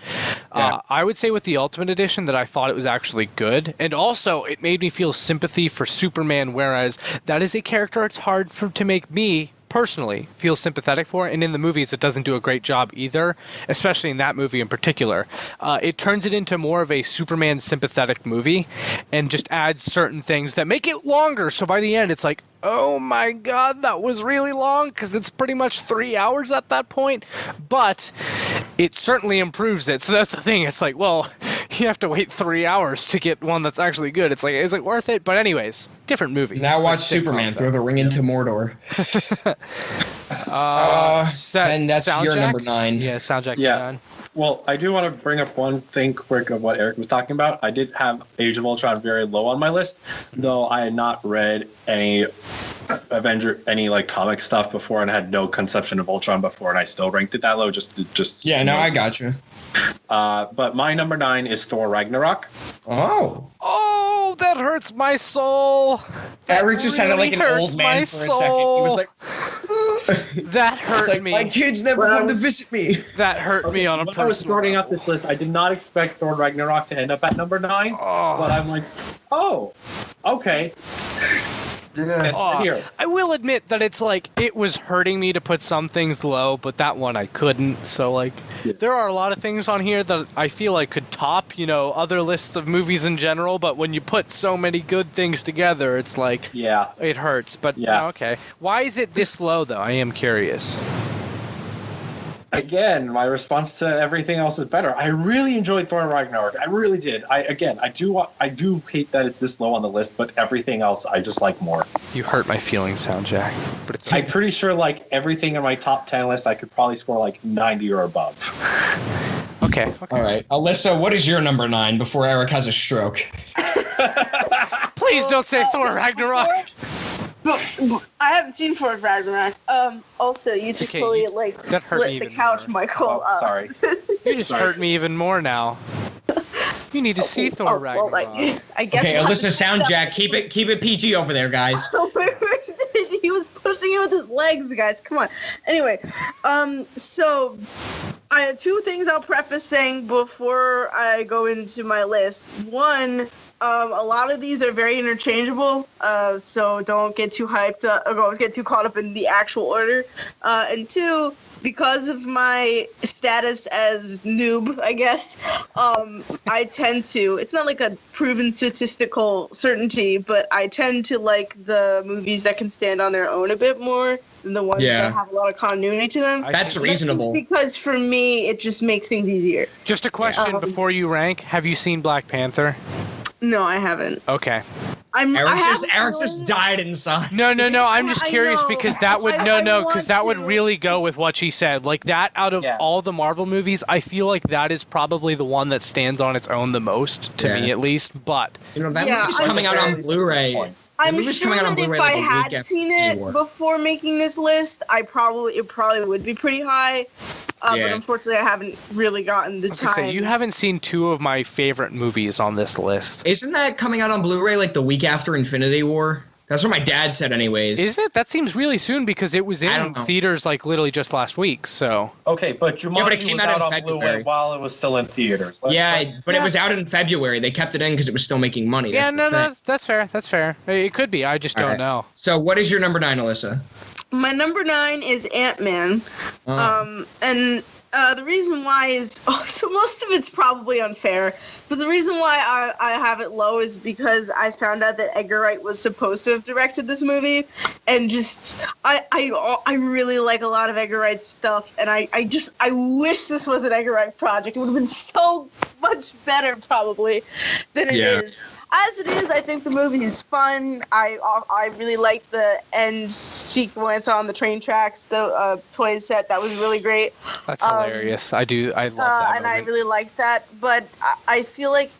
Yeah. I would say with the Ultimate Edition that I thought it was actually good, and also it made me feel sympathy for Superman, whereas that is a character it's hard to make me personally feel sympathetic for, and in the movies it doesn't do a great job either, especially in that movie in particular. It turns it into more of a Superman sympathetic movie and just adds certain things that make it longer, so by the end it's like, oh my God, that was really long, because it's pretty much 3 hours at that point, but it certainly improves it. So that's the thing. It's like, well, you have to wait 3 hours to get one that's actually good. It's like, is it worth it? But anyways, different movie. Now watch That's the Superman concept. throw the ring into Mordor. And that's your Soundjack? number 9. Yeah, Soundjack. Yeah. 9. Well, I do want to bring up one thing quick of what Eric was talking about. I did have Age of Ultron very low on my list, though I had not read any like comic stuff before and had no conception of Ultron before, and I still ranked it that low. Yeah, no, I got you. But my number 9 is Thor Ragnarok. Oh, that hurts my soul. That Eric just sounded like an really old man hurts for a my second. He was soul. like, that hurt like me. my kids never come to visit me. That hurt me on a When personal I was starting level. up this list, I did not expect Thor Ragnarok to end up at number 9, Oh. but I'm like, oh, okay. It's right here. I will admit that it's like it was hurting me to put some things low, but that one I couldn't. So like, there are a lot of things on here that I feel like could top, other lists of movies in general. But when you put so many good things together, it's like, Yeah. it hurts. But Yeah. okay, why is it this low though? I am curious. Again, my response to everything else is better. I really enjoyed Thor Ragnarok. I really did. I do hate that it's this low on the list, but everything else I just like more. You hurt my feelings, Soundjack. But it's okay. I'm pretty sure like everything in my top 10 list, I could probably score like 90 or above. Okay. All right, Alyssa, what is your number 9 before Eric has a stroke? Please don't say Thor Ragnarok. I haven't seen Thor Ragnarok. Also, you just Okay, totally that hurt me split the even couch, more. Michael. Oh, sorry. You just hurt me even more now. You need to see Thor Ragnarok. I guess. Okay, Alyssa, Soundjack, keep it PG over there, guys. He was pushing it with his legs, guys. Come on. Anyway, so I have 2 things I'll preface saying before I go into my list. One, a lot of these are very interchangeable, so don't get too hyped up, or don't get too caught up in the actual order. And 2, because of my status as noob, I guess, I tend to, it's not like a proven statistical certainty, but I tend to like the movies that can stand on their own a bit more than the ones that have a lot of continuity to them. That's reasonable. Because for me, it just makes things easier. Just a question before you rank. Have you seen Black Panther? No, I haven't. Okay. Eric just died inside. No. I'm just I curious know. because that would because that would really go with what she said. Like that, out of all the Marvel movies, I feel like that is probably the one that stands on its own the most to me, at least. But that movie's coming out on Blu-ray. I'm sure that if I had seen it before making this list, it probably would be pretty high. But unfortunately, I haven't really gotten the time. You haven't seen 2 of my favorite movies on this list. Isn't that coming out on Blu-ray like the week after Infinity War? That's what my dad said anyways. Is it? That seems really soon because it was in theaters like literally just last week. So okay, but Jumanji was out on Blu-ray while it was still in theaters. But it was out in February. They kept it in because it was still making money. That's fair. That's fair. It could be. I just don't know. So what is your number 9, Alyssa? My number 9 is Ant-Man. And the reason why is, so most of it's probably unfair, but the reason why I have it low is because I found out that Edgar Wright was supposed to have directed this movie, and just, I really like a lot of Edgar Wright's stuff, and I wish this was an Edgar Wright project. It would have been so much better, probably, than it is. As it is, I think the movie is fun. I really liked the end sequence on the train tracks, the toy set. That was really great. That's hilarious. I love that and I really liked that. But I feel like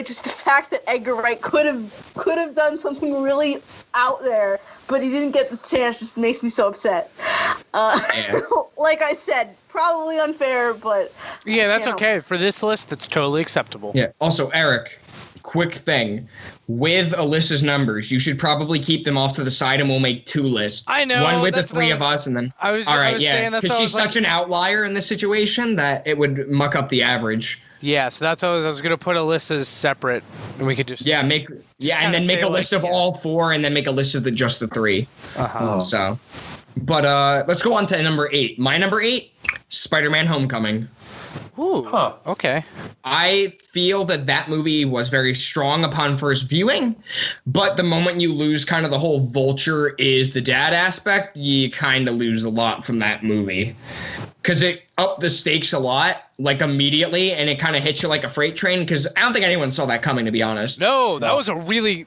just the fact that Edgar Wright could have done something really out there, but he didn't get the chance, just makes me so upset. Like I said, probably unfair, but that's okay for this list. That's totally acceptable. Yeah. Also, Eric, quick thing with Alyssa's numbers, you should probably keep them off to the side, and we'll make 2 lists. I know. One with the 3 of us, and then because she's such an outlier in this situation that it would muck up the average. Yeah, so that's what I was going to put Alyssa's separate, and we could just and then make a list of all 4, and then make a list of just the 3. But let's go on to number 8. My number 8, Spider-Man: Homecoming. Ooh. Huh. Okay. I feel that movie was very strong upon first viewing, but the moment you lose kind of the whole Vulture is the dad aspect, you kind of lose a lot from that movie. Because it upped the stakes a lot, like immediately, and it kind of hits you like a freight train. Because I don't think anyone saw that coming, to be honest. No, that was a really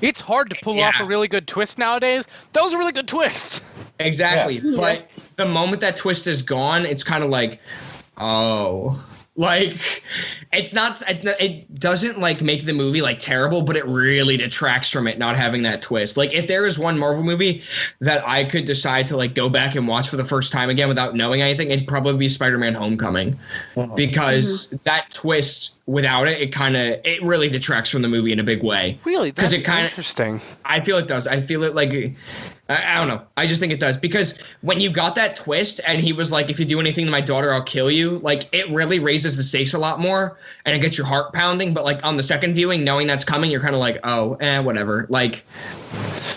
it's hard to pull off a really good twist nowadays. That was a really good twist. Exactly, Yeah. but the moment that twist is gone, it's kind of like, oh. Like, it's not, it doesn't like make the movie like terrible, but it really detracts from it not having that twist. Like, if there is one Marvel movie that I could decide to like go back and watch for the first time again without knowing anything, it'd probably be Spider-Man Homecoming. Because that twist, without it, it really detracts from the movie in a big way. Really? That's interesting. I feel it does. I feel it like, I don't know. I just think it does. Because when you got that twist and he was like, if you do anything to my daughter, I'll kill you. Like, it really raises the stakes a lot more and it gets your heart pounding. But like on the second viewing, knowing that's coming, you're kind of like, oh, whatever. Like,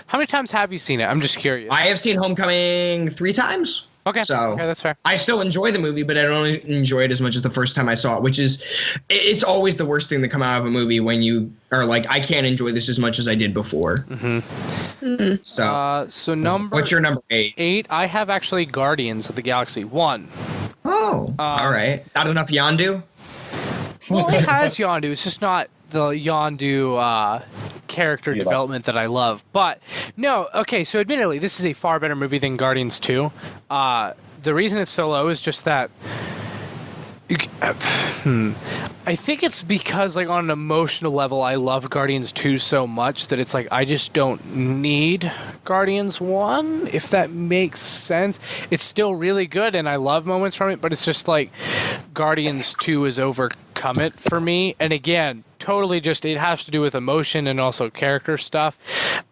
how many times have you seen it? I'm just curious. I have seen Homecoming 3 times. Okay. So okay, that's fair. I still enjoy the movie, but I don't enjoy it as much as the first time I saw it, which is, it's always the worst thing to come out of a movie when you are like, I can't enjoy this as much as I did before. So number. What's your number 8? 8. I have actually Guardians of the Galaxy 1. Oh, all right. Not enough Yondu? Well, it has Yondu. It's just not the Yondu character development that I love. But no, okay. So admittedly, this is a far better movie than Guardians 2. The reason it's so low is just that. I think it's because, like, on an emotional level, I love Guardians 2 so much that it's like I just don't need Guardians 1, if that makes sense. It's still really good, and I love moments from it, but it's just like Guardians 2 has overcome it for me. And again, totally just it has to do with emotion and also character stuff.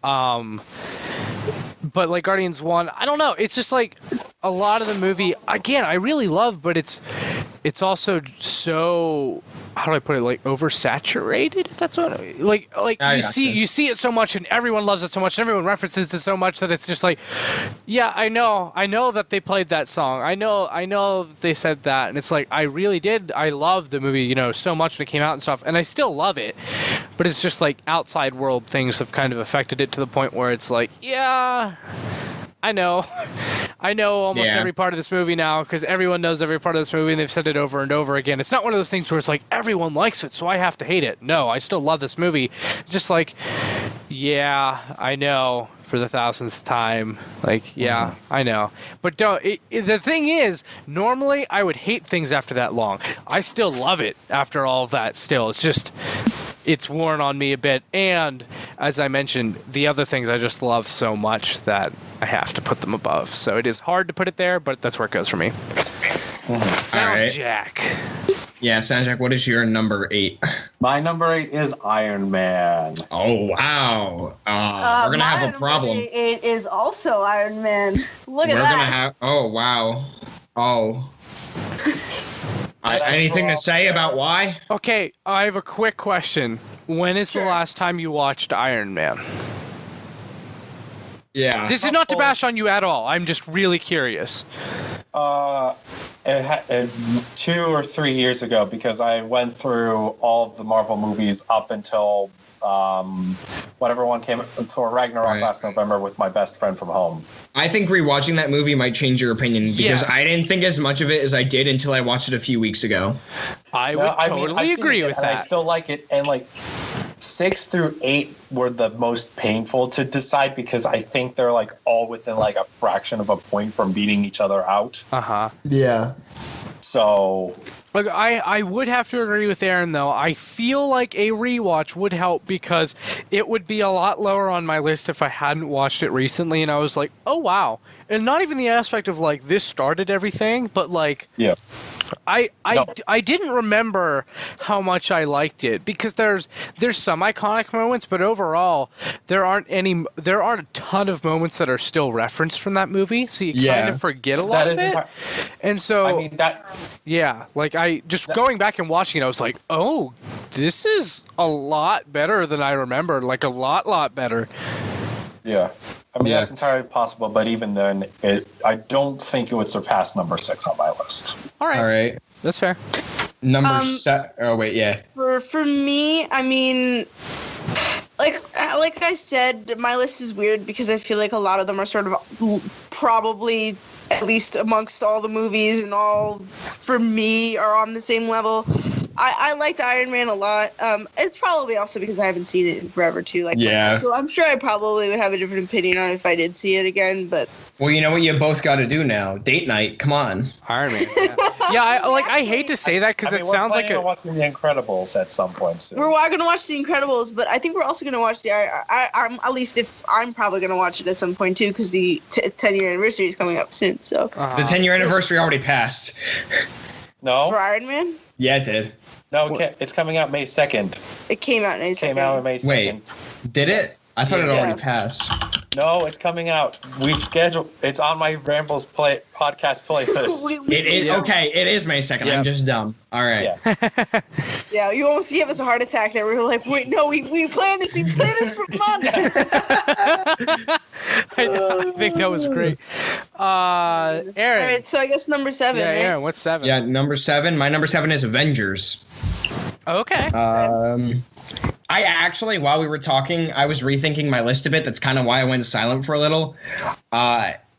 But like Guardians 1, I don't know. It's just like a lot of the movie, again, I really love, but it's also so, how do I put it, like oversaturated, if that's what you see it so much and everyone loves it so much and everyone references it so much that it's just like, yeah, I know that they played that song. I know that they said that, and it's like I love the movie, so much when it came out and stuff, and I still love it. But it's just like outside world things have kind of affected it to the point where it's like, yeah, I know almost every part of this movie now because everyone knows every part of this movie and they've said it over and over again. It's not one of those things where it's like everyone likes it, so I have to hate it. No, I still love this movie. It's just like, yeah, I know for the 1000th time. Like, yeah, I know. But the thing is, normally I would hate things after that long. I still love it after all of that still. It's just, it's worn on me a bit. And as I mentioned, the other things I just love so much that I have to put them above. So it is hard to put it there, but that's where it goes for me. Soundjack. Yeah, Soundjack, what is your number 8? My number 8 is Iron Man. Oh, wow. We're going to have a problem. My number 8 is also Iron Man. Look at that. We're going to have, oh, wow. Oh. Anything to say about why? Okay, I have a quick question. When is the last time you watched Iron Man? Yeah. This is not to bash on you at all. I'm just really curious. 2 or 3 years ago, because I went through all of the Marvel movies up until whatever one came, Thor Ragnarok last November with my best friend from home. I think rewatching that movie might change your opinion because I didn't think as much of it as I did until I watched it a few weeks ago. I would totally agree with that. I still like it, and like 6 through 8 were the most painful to decide because I think they're like all within like a fraction of a point from beating each other out. Yeah. So Look, I would have to agree with Aaron, though. I feel like a rewatch would help because it would be a lot lower on my list if I hadn't watched it recently, and I was like, oh, wow. And not even the aspect of, like, this started everything, but, like... Yeah. I didn't remember how much I liked it because there's some iconic moments, but overall there aren't a ton of moments that are still referenced from that movie, so you kind of forget a lot of it. And so I just going back and watching it, I was like, oh, this is a lot better than I remembered, like a lot better. Yeah. I mean, that's entirely possible, but even then, I don't think it would surpass number 6 on my list. All right. That's fair. Number Oh wait, yeah. For me, I mean, like I said, my list is weird because I feel like a lot of them are sort of probably, at least amongst all the movies and all, for me, are on the same level. I liked Iron Man a lot. It's probably also because I haven't seen it in forever too. Yeah. So I'm sure I probably would have a different opinion on it if I did see it again. But Well, you know what you both got to do now? Date night. Come on. Iron Man. Yeah, I hate to say that because it sounds like we're watching The Incredibles at some point soon. we're going to watch The Incredibles, but I think we're also going to watch I'm at least if I'm probably going to watch it at some point too because the 10-year anniversary is coming up soon. So The 10-year anniversary already passed. No, for Iron Man, Yeah, it did. no, it's coming out May 2nd. it came out in May 2nd. Came out on May 2nd. Wait, did it? I thought it Yeah. already passed. No, it's coming out. We've scheduled. It's on my Rambles podcast playlist. It is okay. It is May 2nd. Yeah. I'm just dumb. All right. Yeah. Yeah, you almost gave us a heart attack there. We were like, wait, no, we planned this. We planned this for months. I think that was great. Aaron. All right, so I guess number 7. Yeah, right? Aaron, what's 7? Yeah, number 7. My number 7 is Avengers. Okay. I actually, while we were talking, I was rethinking my list a bit. That's kind of why I went silent for a little.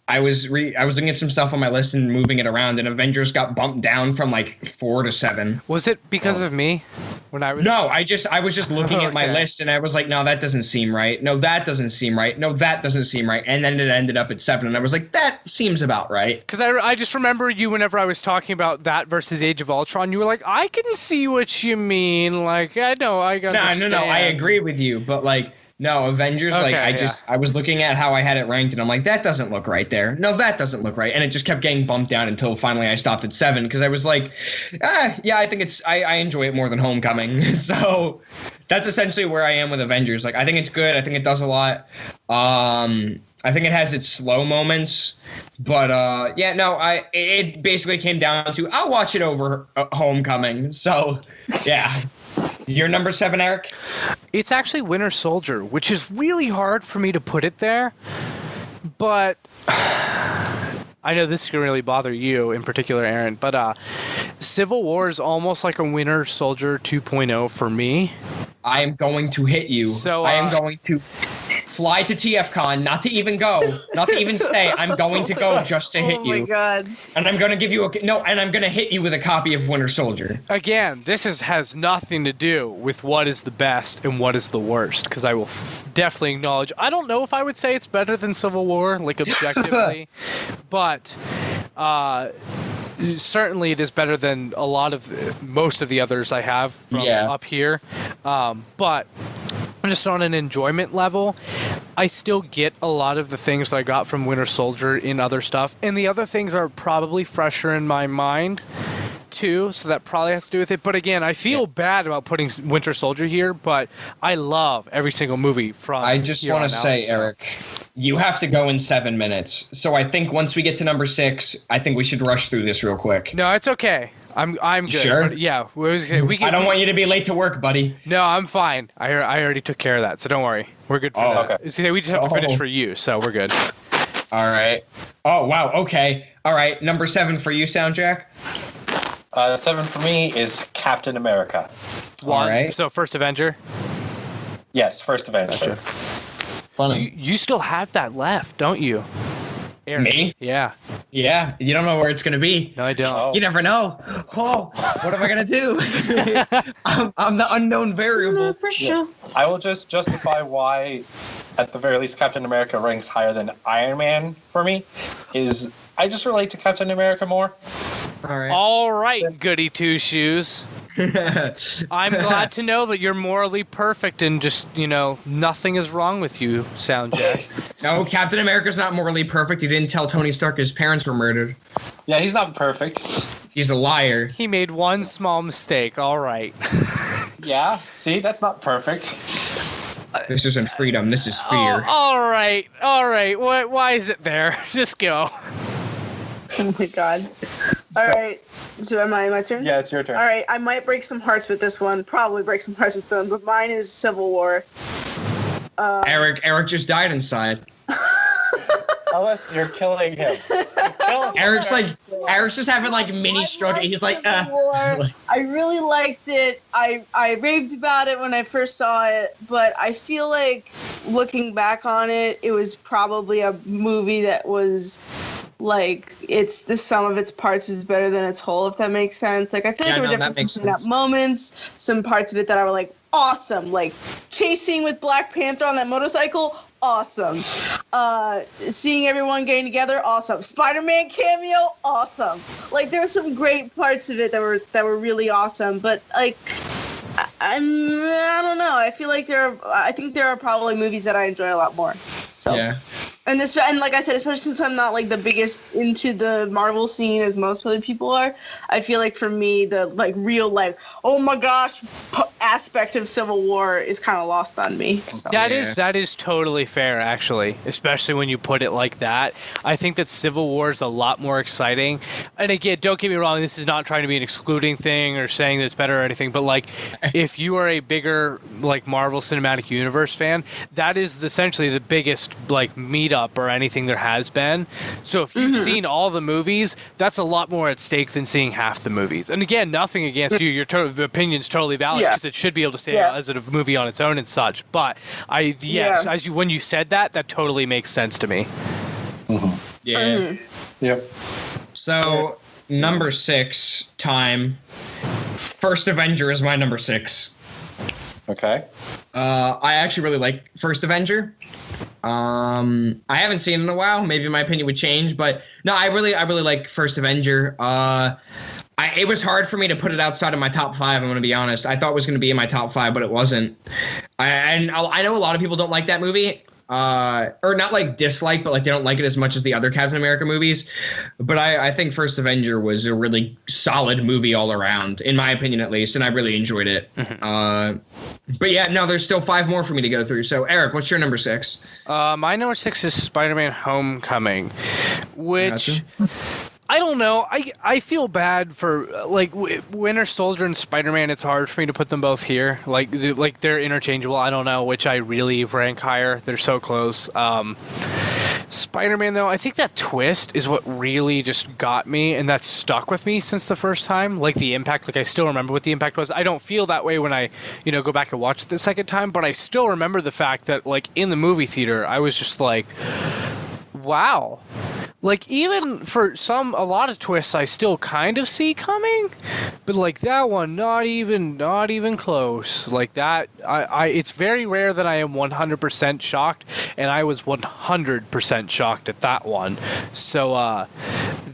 I was looking at some stuff on my list and moving it around, and Avengers got bumped down from like 4 to 7. Was it because of me? When I was No, I was just looking at my Okay. list, and I was like, no, that doesn't seem right. No, that doesn't seem right. No, that doesn't seem right. And then it ended up at 7, and I was like, that seems about right. Because I just remember you whenever I was talking about that versus Age of Ultron, you were like, I can see what you mean. Like, I know, I understand. No, I agree with you, but like, no, Avengers, Okay, I was looking at how I had it ranked, and I'm like, that doesn't look right there. No, that doesn't look right. And it just kept getting bumped down until finally I stopped at 7, because I was like, yeah, I think I enjoy it more than Homecoming. So that's essentially where I am with Avengers. Like, I think it's good. I think it does a lot. I think it has its slow moments, but it basically came down to I'll watch it over Homecoming. So, yeah. Your number 7, Eric? It's actually Winter Soldier, which is really hard for me to put it there. But I know this is going to really bother you in particular, Aaron. But Civil War is almost like a Winter Soldier 2.0 for me. I am going to hit you. So, I am going to fly to TFCon, not to even go, not to even stay. I'm going to go just to hit you. Oh my god. And I'm going to give you and I'm going to hit you with a copy of Winter Soldier. Again, this has nothing to do with what is the best and what is the worst, because I will definitely acknowledge, I don't know if I would say it's better than Civil War, like objectively, but certainly it is better than most of the others I have from up here. But just on an enjoyment level, I still get a lot of the things that I got from Winter Soldier in other stuff, and the other things are probably fresher in my mind too, so that probably has to do with it. But again, I feel bad about putting Winter Soldier here, but I love every single movie from I just want to say, Eric, you have to go in 7 minutes. So I think once we get to number 6, I think we should rush through this real quick. No, it's okay. I'm good. Sure? But yeah, we can. I don't want you to be late to work, buddy. No, I'm fine. I already took care of that, so don't worry. We're good for that. Okay. See, we just have to finish for you, so we're good. All right. Oh, wow. Okay. All right. Number 7 for you, Soundjack. 7 for me is Captain America. One. right. So first Avenger. Yes, first Avenger. Gotcha. Funny. You still have that left, don't you? Aaron. Me? Yeah. Yeah. You don't know where it's going to be. No, I don't. Oh. You never know. Oh, what am I going to do? I'm the unknown variable. For sure. I will just justify why, at the very least, Captain America ranks higher than Iron Man for me. Is I just relate to Captain America more. All right. All right, goody two shoes. I'm glad to know that you're morally perfect and just, nothing is wrong with you, Soundjack. No, Captain America's not morally perfect. He didn't tell Tony Stark his parents were murdered. Yeah, he's not perfect. He's a liar. He made one small mistake. All right. Yeah, see, that's not perfect. This isn't freedom. This is fear. All right. Why is it there? Just go. Oh my god. All right. So am I my turn? Yeah, it's your turn. All right. I might break some hearts with this one. Probably break some hearts with them, but mine is Civil War. Eric just died inside. Alyssa, you're killing him. Eric's like, Eric's just having like mini stroke. He's like, I really liked it. I raved about it when I first saw it, but I feel like looking back on it, it was probably a movie that was like it's the sum of its parts is better than its whole, if that makes sense. Like I feel like there were definitely some moments, some parts of it that I were like awesome, like chasing with Black Panther on that motorcycle. Awesome. Seeing everyone getting together, awesome. Spider-Man cameo, awesome. Like there were some great parts of it that were really awesome, but like I don't know. I feel like I think there are probably movies that I enjoy a lot more. So yeah. And like I said, especially since I'm not like the biggest into the Marvel scene as most other people are, I feel like for me the like real life, oh my gosh, aspect of Civil War is kind of lost on me. So. That is totally fair, actually, especially when you put it like that. I think that Civil War is a lot more exciting. And again, don't get me wrong, this is not trying to be an excluding thing or saying that it's better or anything, but like if you are a bigger like Marvel Cinematic Universe fan, that is essentially the biggest like meetup or anything there has been. So if you've seen all the movies, that's a lot more at stake than seeing half the movies. And again, nothing against you. Your opinion's totally valid because it should be able to stay as a movie on its own and such. But when you said that totally makes sense to me. Yeah. Yep. So number 6 time. First Avenger is my number 6. Okay. I actually really like First Avenger. I haven't seen it in a while. Maybe my opinion would change, but no, I really like First Avenger. It was hard for me to put it outside of my top 5. I'm going to be honest. I thought it was going to be in my top 5, but it wasn't. I know a lot of people don't like that movie. Or not like dislike, but like they don't like it as much as the other Captain America movies. But I think First Avenger was a really solid movie all around, in my opinion at least, and I really enjoyed it. But yeah, no, there's still 5 more for me to go through. So Eric, what's your number 6? My number 6 is Spider-Man Homecoming, which... I don't know. I feel bad for like Winter Soldier and Spider-Man. It's hard for me to put them both here. Like they're interchangeable. I don't know which I really rank higher. They're so close. Spider-Man though, I think that twist is what really just got me, and that's stuck with me since the first time. Like the impact. Like I still remember what the impact was. I don't feel that way when I go back and watch it the second time, but I still remember the fact that like in the movie theater, I was just like, wow. Like, even for a lot of twists I still kind of see coming, but like that one, not even close. Like that, it's very rare that I am 100% shocked, and I was 100% shocked at that one. So,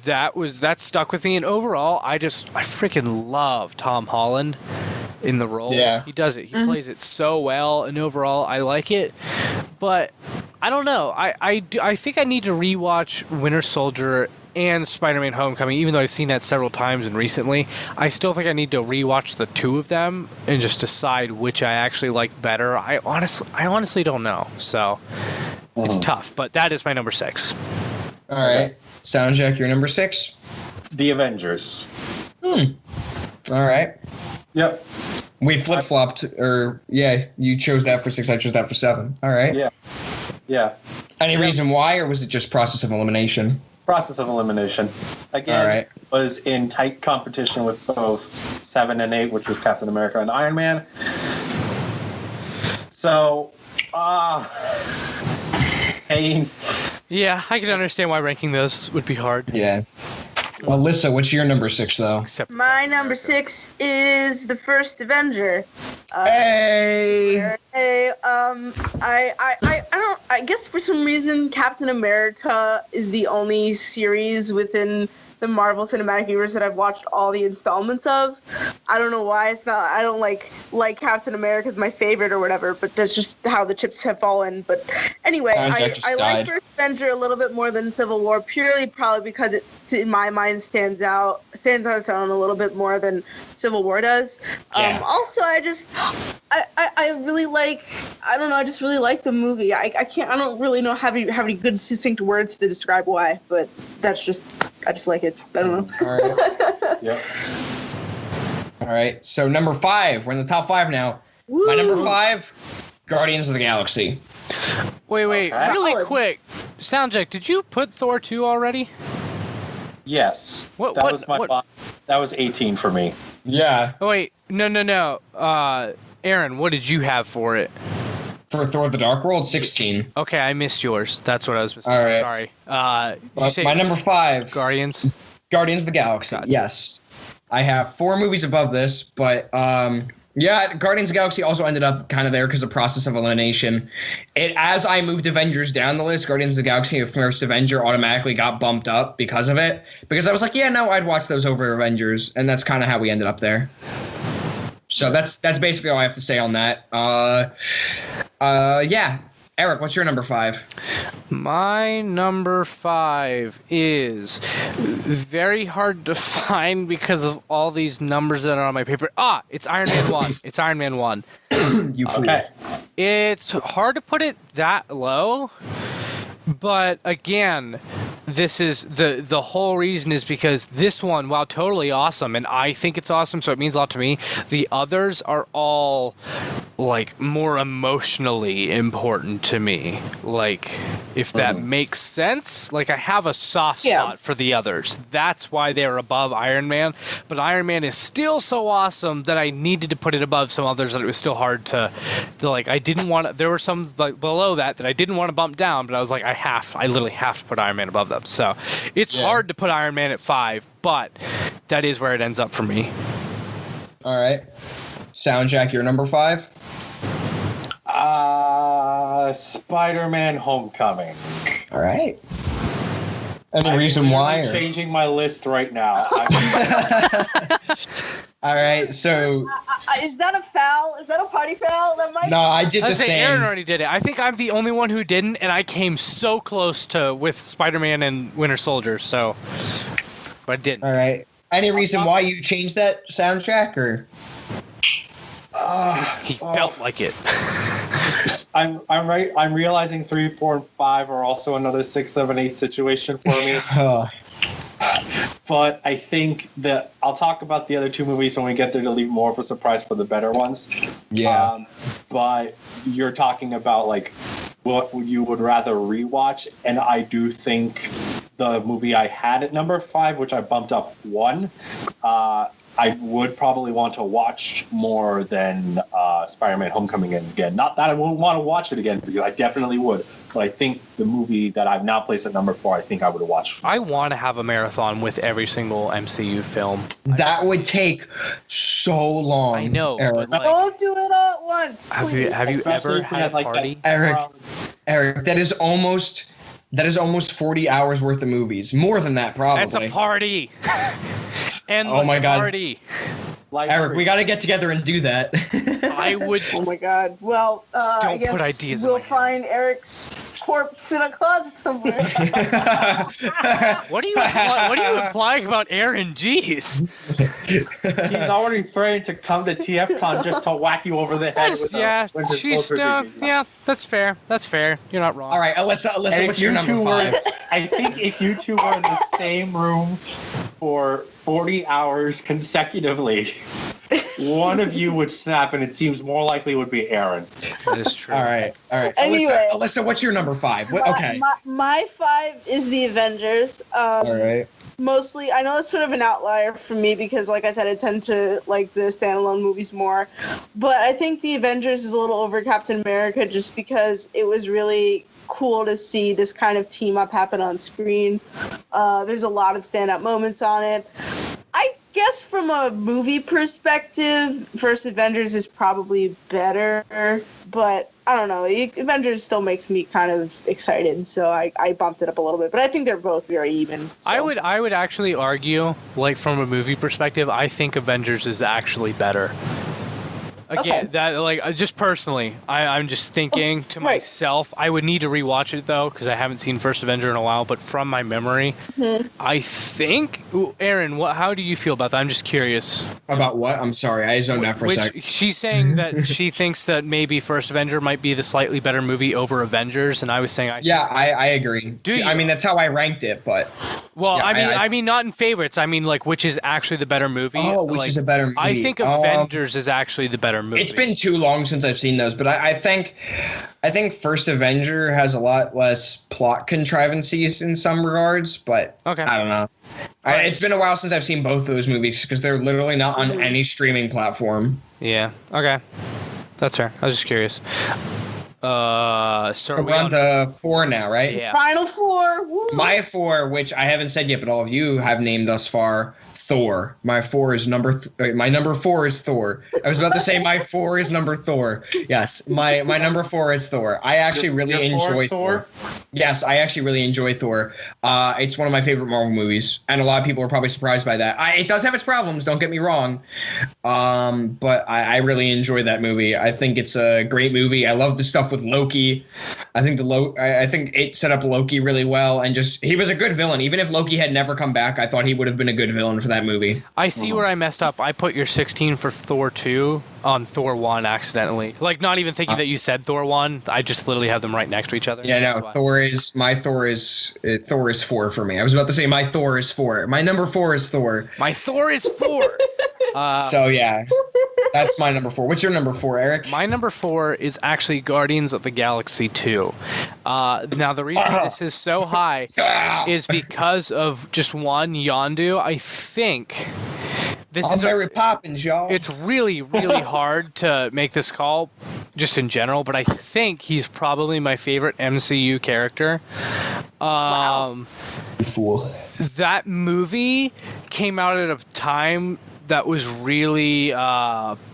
that stuck with me, and overall, I freaking love Tom Holland in the role. Yeah. He does it. He plays it so well, and overall, I like it, but... I don't know. I think I need to rewatch Winter Soldier and Spider-Man Homecoming, even though I've seen that several times and recently. I still think I need to rewatch the two of them and just decide which I actually like better. I honestly don't know. So it's tough, but that is my number 6. All right. Soundjack, your number 6? The Avengers. All right. Yep. We flip-flopped, you chose that for 6, I chose that for 7. All right. Yeah. Any reason why, or was it just process of elimination? Process of elimination. Again, was in tight competition with both 7 and 8, which was Captain America and Iron Man. So, pain. Yeah, I can understand why ranking those would be hard. Yeah. Alyssa, what's your number 6 though? My number 6 is the first Avenger. Hey. I guess for some reason Captain America is the only series within the Marvel Cinematic Universe that I've watched all the installments of. I don't know why. It's not. I don't like Captain America is my favorite or whatever, but that's just how the chips have fallen. But anyway, I like First Avenger a little bit more than Civil War, purely probably because it, in my mind, stands on its own a little bit more than Civil War does. Also, I really like. I don't know. I just really like the movie. I don't really know have any good succinct words to describe why, but that's just. I just like it. I don't know. All right. Yep. All right. So number 5. We're in the top 5 now. Woo! My number 5, Guardians of the Galaxy. Wait, really quick. Soundjack, did you put Thor 2 already? Yes. What- that what- was my what- that was 18 for me. Yeah. Oh, wait, no. Aaron, what did you have for it? For Thor: The Dark World, 16. Okay, I missed yours. That's what I was missing. All right. Sorry. Did you say My number 5, Guardians? Guardians of the Galaxy. Gotcha. Yes. I have 4 movies above this, but yeah, Guardians of the Galaxy also ended up kind of there because of process of elimination. As I moved Avengers down the list, Guardians of the Galaxy and First Avenger automatically got bumped up because of it. Because I was like, yeah, no, I'd watch those over Avengers, and that's kind of how we ended up there. So that's basically all I have to say on that. Yeah. Eric, what's your number 5? My number 5 is very hard to find because of all these numbers that are on my paper. It's Iron Man 1. It's Iron Man 1. You fool. Okay. It's hard to put it that low, but again, this is the whole reason is because this one, while totally awesome, and I think it's awesome, so it means a lot to me, the others are all like more emotionally important to me. Like, if that makes sense. Like, I have a soft spot for the others. That's why they're above Iron Man. But Iron Man is still so awesome that I needed to put it above some others that it was still hard to like, I didn't want to, there were some like below that I didn't want to bump down, but I was like, I literally have to put Iron Man above them. So it's hard to put Iron Man at 5, but that is where it ends up for me. All right. Soundjack, your number 5? Spider-Man: Homecoming. All right. Any reason why? I'm changing my list right now. All right, so Is that a foul? Is that a party foul? That might. no, I did I the was saying same. Aaron already did it. I think I'm the only one who didn't, and I came so close to with Spider-Man and Winter Soldier. So, but I didn't. All right. Any reason why you changed that Soundtrack, or? He felt like it. I'm right. I'm realizing 3, 4, and 5 are also another 6, 7, 8 situation for me. But I think that I'll talk about the other 2 movies when we get there to leave more of a surprise for the better ones. Yeah. But you're talking about like what you would rather rewatch, and I do think the movie I had at number 5, which I bumped up 1, I would probably want to watch more than Spider-Man: Homecoming again. Not that I won't want to watch it again, because I definitely would. But I think the movie that I've now placed at number 4, I think I would have watched. I want to have a marathon with every single MCU film. That would take so long. I know, Eric. but like, Don't do it all at once. have please. you Especially ever if we had a like, party? Eric, that is almost 40 hours worth of movies. More than that, probably. That's a party. Endless Oh my God. party. Eric, we got to get together and do that. I would. Oh my God. Well, I Don't guess put ideas in we'll my head. find Eric's corpse in a closet somewhere. What are you implying about Aaron? Jeez. He's already threatened to come to TFCon just to whack you over the head with Yeah, a Winter she's Soldier movie. yeah. That's fair. That's fair. You're not wrong. All right, Alyssa, And what's if your you number two 5? were, I think if you two were in the same room for 40 hours consecutively, one of you would snap, and it seems more likely it would be Aaron. That is true. All right. Anyway. Alyssa, what's your number 5? Okay. My 5 is the Avengers. All right. Mostly, I know it's sort of an outlier for me because, like I said, I tend to like the standalone movies more. But I think the Avengers is a little over Captain America just because it was really cool to see this kind of team up happen on screen. There's a lot of standout moments on it. I guess from a movie perspective, First Avengers is probably better, but I don't know. Avengers still makes me kind of excited, so I bumped it up a little bit. But I think they're both very even. So. I would actually argue, like from a movie perspective, I think Avengers is actually better. Again, that like just personally, I'm just thinking to myself. I would need to rewatch it though because I haven't seen First Avenger in a while. But from my memory, I think. Aaron, how do you feel about that? I'm just curious. About what? I'm sorry, I zoned out for a sec. She's saying that she thinks that maybe First Avenger might be the slightly better movie over Avengers, and I was saying I agree. Do you? I mean, that's how I ranked it, but. Well, Yeah, I mean, not in favorites. I mean, like, which is actually the better movie? Oh, which is a better movie? I think Avengers is actually the better movie. It's been too long since I've seen those, but I think First Avenger has a lot less plot contrivances in some regards, but Okay. I don't know. It's been a while since I've seen both those movies because they're literally not on any streaming platform. Yeah. Okay. That's fair. I was just curious. So we're on to 4 now, right? Yeah. Final 4. Woo. My 4, which I haven't said yet, but all of you have named thus far, Thor. My number 4 is Thor. I was about to say my 4 is number Thor. Yes, my number 4 is Thor. I actually really enjoy Thor. Yes, I actually really enjoy Thor. It's one of my favorite Marvel movies, and a lot of people are probably surprised by that. It does have its problems, don't get me wrong, but I really enjoy that movie. I think it's a great movie. I love the stuff with Loki. I think it set up Loki really well, and just he was a good villain. Even if Loki had never come back, I thought he would have been a good villain for that movie. I see where I messed up. I put your 16 for Thor 2 on Thor 1 accidentally. Like, not even thinking that you said Thor 1. I just literally have them right next to each other. Yeah, no, Thor is 4 for me. I was about to say my Thor is 4. My number 4 is Thor. My Thor is 4. So yeah, that's my number 4. What's your number 4, Eric? My number 4 is actually Guardians of the Galaxy 2. Now, the reason this is so high is because of just one, Yondu. I think this is Mary Poppins, y'all. It's really, really hard to make this call just in general, but I think he's probably my favorite MCU character. Wow. Fool. That movie came out at a time that was really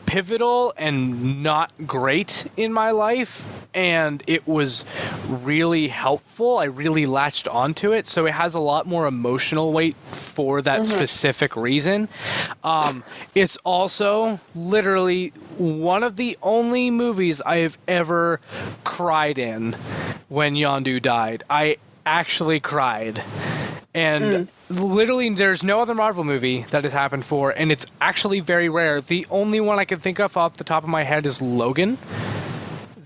pivotal and not great in my life, and it was really helpful. I really latched onto it, so it has a lot more emotional weight for that specific reason. It's also literally one of the only movies I have ever cried in when Yondu died. I actually cried. And literally, there's no other Marvel movie that has happened for, and it's actually very rare. The only one I can think of off the top of my head is Logan,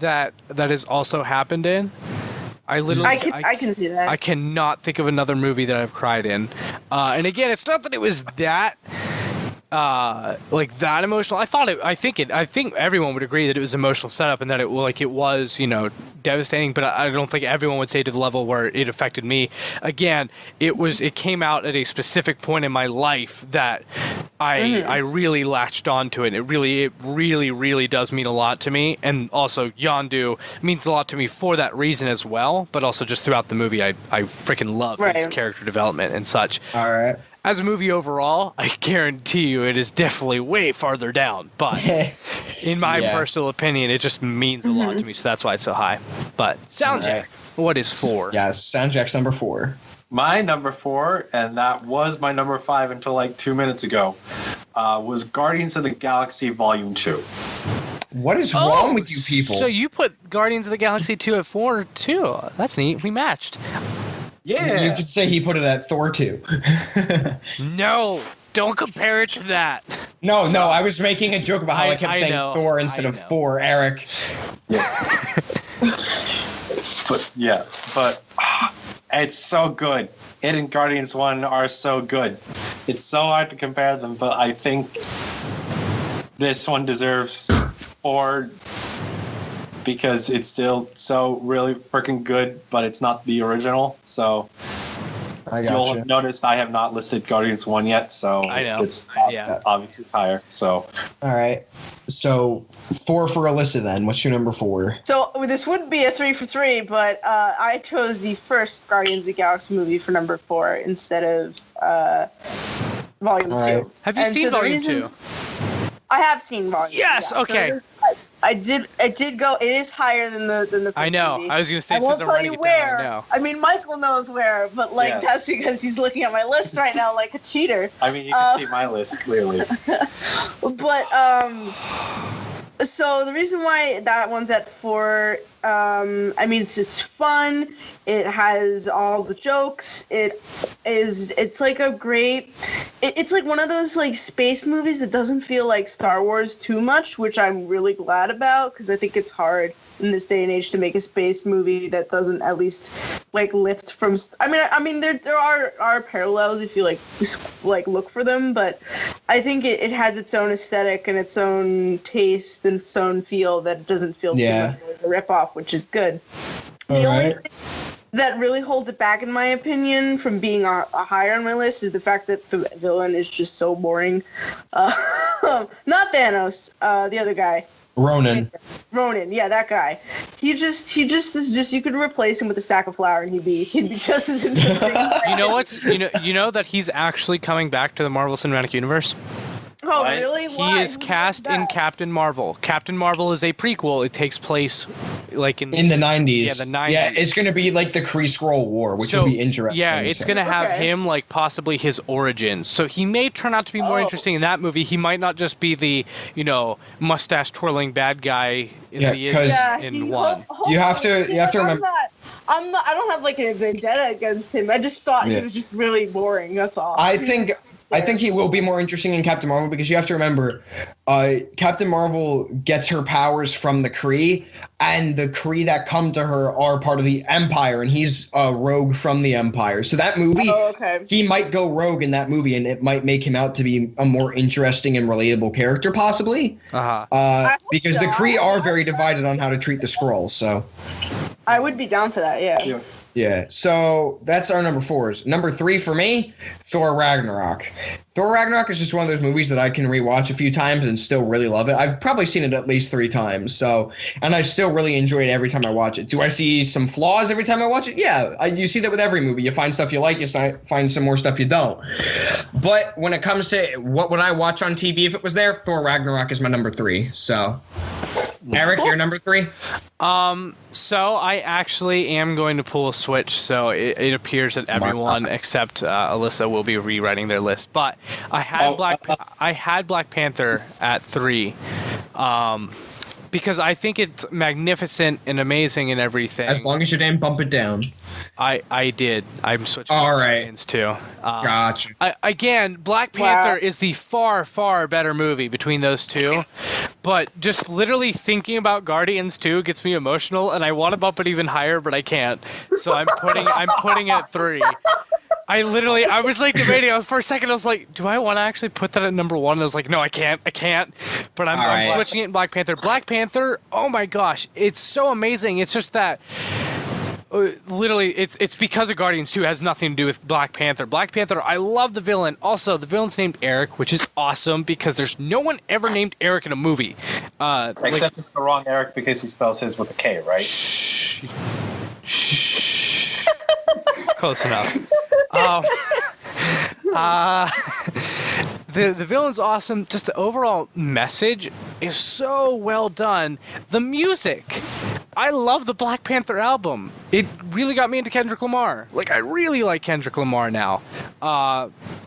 that has also happened in. I can see that. I cannot think of another movie that I've cried in. And again, it's not that it was that that emotional. I think everyone would agree that it was emotional setup and that it was, devastating, but I don't think everyone would say to the level where it affected me. Again, it came out at a specific point in my life that I really latched onto it. It really does mean a lot to me. And also Yondu means a lot to me for that reason as well, but also just throughout the movie I freaking love his character development and such. All right. As a movie overall, I guarantee you it is definitely way farther down. But in my personal opinion, it just means a lot to me, so that's why it's so high. But Soundjack, what is 4? Yes, Soundjack's number 4. My number 4, and that was my number 5 until like 2 minutes ago, was Guardians of the Galaxy Volume 2. What is wrong with you people? So you put Guardians of the Galaxy 2 at 4 too. That's neat. We matched. Yeah. You could say he put it at Thor 2. No, don't compare it to that. No, I was making a joke about how I kept saying Thor instead of 4, Eric. Yeah. but it's so good. It and Guardians 1 are so good. It's so hard to compare them, but I think this one deserves 4 because it's still so really freaking good, but it's not the original. So you'll have noticed I have not listed Guardians 1 yet, so I know. It's obviously higher. So all right. So 4 for Alyssa then. What's your number 4? So this would be a 3 for 3, but I chose the first Guardians of the Galaxy movie for number 4 instead of Volume 2. Right. Have you seen Volume 2? I have seen Volume 2. Yes, okay. So I did go. It is higher than the first I know. movie. I was going to say, I won't tell you where. I mean, Michael knows where, but that's because he's looking at my list right now like a cheater. I mean, you can see my list clearly. But so the reason why that one's at 4, I mean, it's fun. It has all the jokes. It's like a great. It's like one of those like space movies that doesn't feel like Star Wars too much, which I'm really glad about because I think it's hard in this day and age to make a space movie that doesn't at least like lift from. I mean, there are parallels if you like look for them, but I think it has its own aesthetic and its own taste and its own feel that doesn't feel too much like a ripoff, which is good. that really holds it back, in my opinion, from being a higher on my list is the fact that the villain is just so boring. Not Thanos, the other guy. Ronan, yeah, that guy. He just is just. You could replace him with a sack of flour, and he'd be just as interesting. You know that he's actually coming back to the Marvel Cinematic Universe. Oh, What? really? He Why? is Who cast does in that? Captain Marvel. Captain Marvel is a prequel. It takes place like in in the 90s. Yeah, the 90s. Yeah, it's going to be like the Kree Skrull War, which will be interesting. Yeah, it's going to have Okay. him like possibly his origins. So he may turn out to be more interesting in that movie. He might not just be the, mustache twirling bad guy that he is 'cause- in one. You have to remember- I don't have like a vendetta against him. I just thought he was just really boring. That's all. I think he will be more interesting in Captain Marvel because you have to remember, Captain Marvel gets her powers from the Kree, and the Kree that come to her are part of the Empire, and he's a rogue from the Empire. So that movie, he might go rogue in that movie, and it might make him out to be a more interesting and relatable character, possibly. Because the Kree are very divided on how to treat the Skrulls. So I would be down for that. Yeah. yeah, so that's our number 4s. Number 3 for me, Thor Ragnarok. Thor Ragnarok is just one of those movies that I can rewatch a few times and still really love it. I've probably seen it at least 3 times, and I still really enjoy it every time I watch it. Do I see some flaws every time I watch it? Yeah, you see that with every movie. You find stuff you like, you find some more stuff you don't. But when it comes to what would I watch on TV if it was there, Thor Ragnarok is my number 3. So, Eric, your number 3? So I actually am going to pull a switch. So it appears that everyone except Alyssa will be rewriting their list. But I had Black Panther at 3. Because I think it's magnificent and amazing and everything. As long as you didn't bump it down. I did. I'm switching All right. Guardians too. Gotcha. Again, Black Panther is the far, far better movie between those two. But just literally thinking about Guardians 2 gets me emotional, and I want to bump it even higher, but I can't. So I'm putting it at 3. I was like debating. For a second, I was like, do I want to actually put that at number 1? And I was like, no, I can't. But I'm switching it in Black Panther. Black Panther, oh my gosh, it's so amazing. It's just that... literally, it's because of Guardians 2. It has nothing to do with Black Panther. Black Panther, I love the villain. Also, the villain's named Eric, which is awesome because there's no one ever named Eric in a movie. Except it's the wrong Eric because he spells his with a K, right? Shh. Close enough. The villain's awesome. Just the overall message is so well done. The music. I love the Black Panther album. It really got me into Kendrick Lamar. Like, I really like Kendrick Lamar now.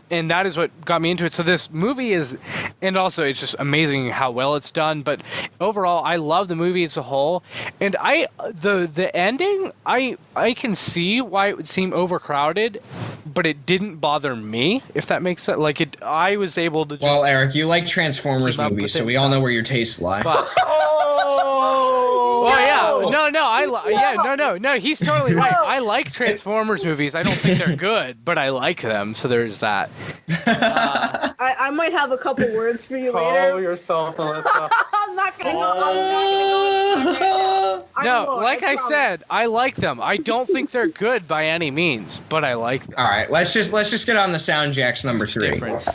And that is what got me into it. So this movie is, and also it's just amazing how well it's done. But overall, I love the movie as a whole. And the ending, I can see why it would seem overcrowded, but it didn't bother me, if that makes sense. Like, I was able to just... Well, Eric, you like Transformers movies, so we all know where your tastes lie. But, well, yeah. No, he's totally right. I like Transformers movies. I don't think they're good, but I like them, so there's that. I might have a couple words for you Call later. yourself, Alyssa. I'm not gonna go. No, like I said, I like them. I don't think they're good by any means, but I like them. All right, let's just get on the Soundjack's number 3. Difference.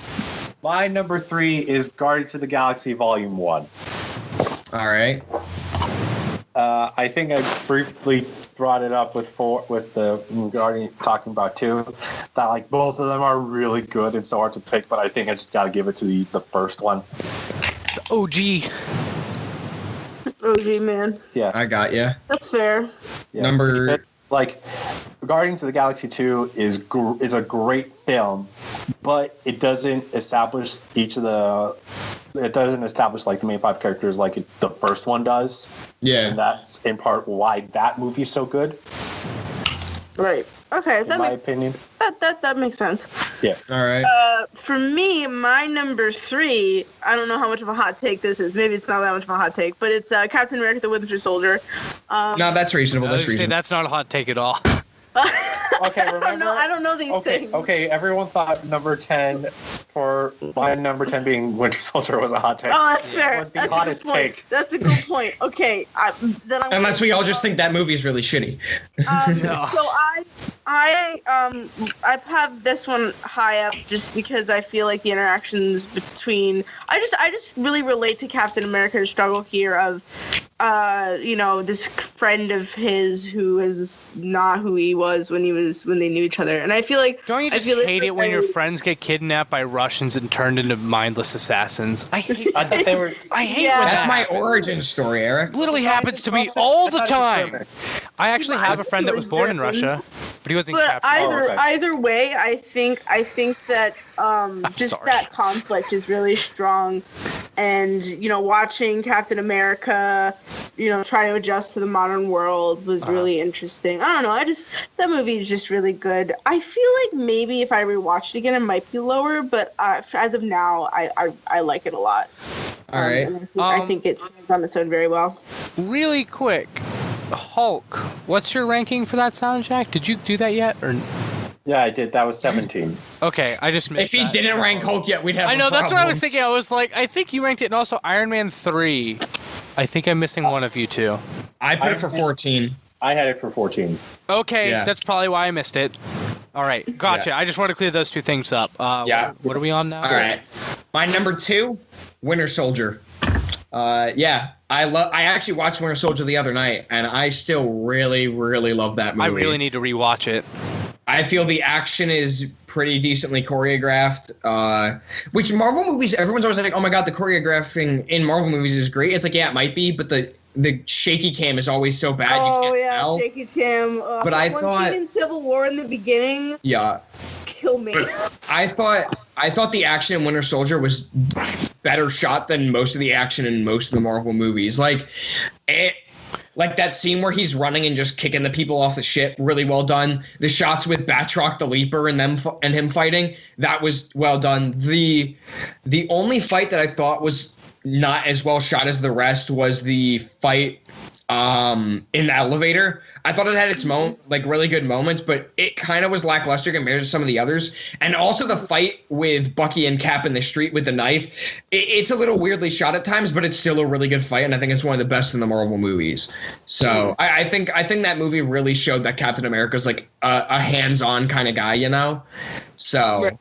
My number 3 is Guardians of the Galaxy Volume 1. All right. I think I briefly brought it up with the Guardian talking about 2, that like both of them are really good and so hard to pick, but I think I just got to give it to the first one. OG. OG, man. Yeah, I got you. That's fair. yeah. Number... Like, Guardians of the Galaxy 2 is a great film, but it doesn't establish it doesn't establish like the main 5 characters like the first one does. Yeah. And that's in part why that movie's so good. Right. Okay. In my opinion. That makes sense. Yeah. All right. For me, my number 3, I don't know how much of a hot take this is. Maybe it's not that much of a hot take, but it's Captain America: The Winter Soldier. No, that's reasonable. I was gonna say, that's not a hot take at all. Okay, remember? I don't know these things. Okay, everyone thought number 10 for my number 10 being Winter Soldier was a hot take. Oh, that's fair. It was the That's a hottest good point. take. That's a good point. Okay, then I'm Unless we all just think that movie's really shitty. No. So I have this one high up just because I feel like the interactions between I just really relate to Captain America's struggle here of this friend of his who is not who he was when they knew each other, and I feel like Don't you just hate it when your friends get kidnapped by Russians and turned into mindless assassins? I hate. I thought they were. I hate Yeah. when That's that my happens. origin story, Eric. Literally happens to me all the time. I actually have a friend that was born in Russia, but he wasn't But captured. okay. either way, I think that just sorry. that conflict is really strong, and watching Captain America, try to adjust to the modern world was really interesting. I don't know. That movie is just really good. I feel like maybe if I rewatched it again, it might be lower, but as of now, I like it a lot. All right. And I think it stands on its own very well. Really quick, Hulk. What's your ranking for that Soundjack? Did you do that yet? Or Yeah, I did. That was 17. okay, I just missed. If he that. didn't rank Hulk yet, we'd have I know a that's what I problem. was thinking. I was like, I think you ranked it, and also Iron Man 3. I think I'm missing one of you two. I put it for 14. I had it for 14. Okay, Yeah. that's probably why I missed it. All right, gotcha. Yeah. I just want to clear those two things up. Yeah. What are we on now? All right. My number 2, Winter Soldier. I actually watched Winter Soldier the other night, and I still really, really love that movie. I really need to rewatch it. I feel the action is pretty decently choreographed, which Marvel movies, everyone's always like, oh my god, the choreographing in Marvel movies is great. It's like, yeah, it might be, but the shaky cam is always so bad you Oh can't yeah, tell. Shaky Tim. But I one thought- scene in Civil War in the beginning, Yeah. kill me. I thought the action in Winter Soldier was better shot than most of the action in most of the Marvel movies. Like that scene where he's running and just kicking the people off the ship, really well done. The shots with Batroc the Leaper and him fighting, that was well done. The only fight that I thought was not as well shot as the rest was the fight in the elevator. I thought it had its really good moments, but it kind of was lackluster compared to some of the others. And also the fight with Bucky and Cap in the street with the knife, it's a little weirdly shot at times, but it's still a really good fight, and I think it's one of the best in the Marvel movies. So I think that movie really showed that Captain America's like a hands-on kind of guy, So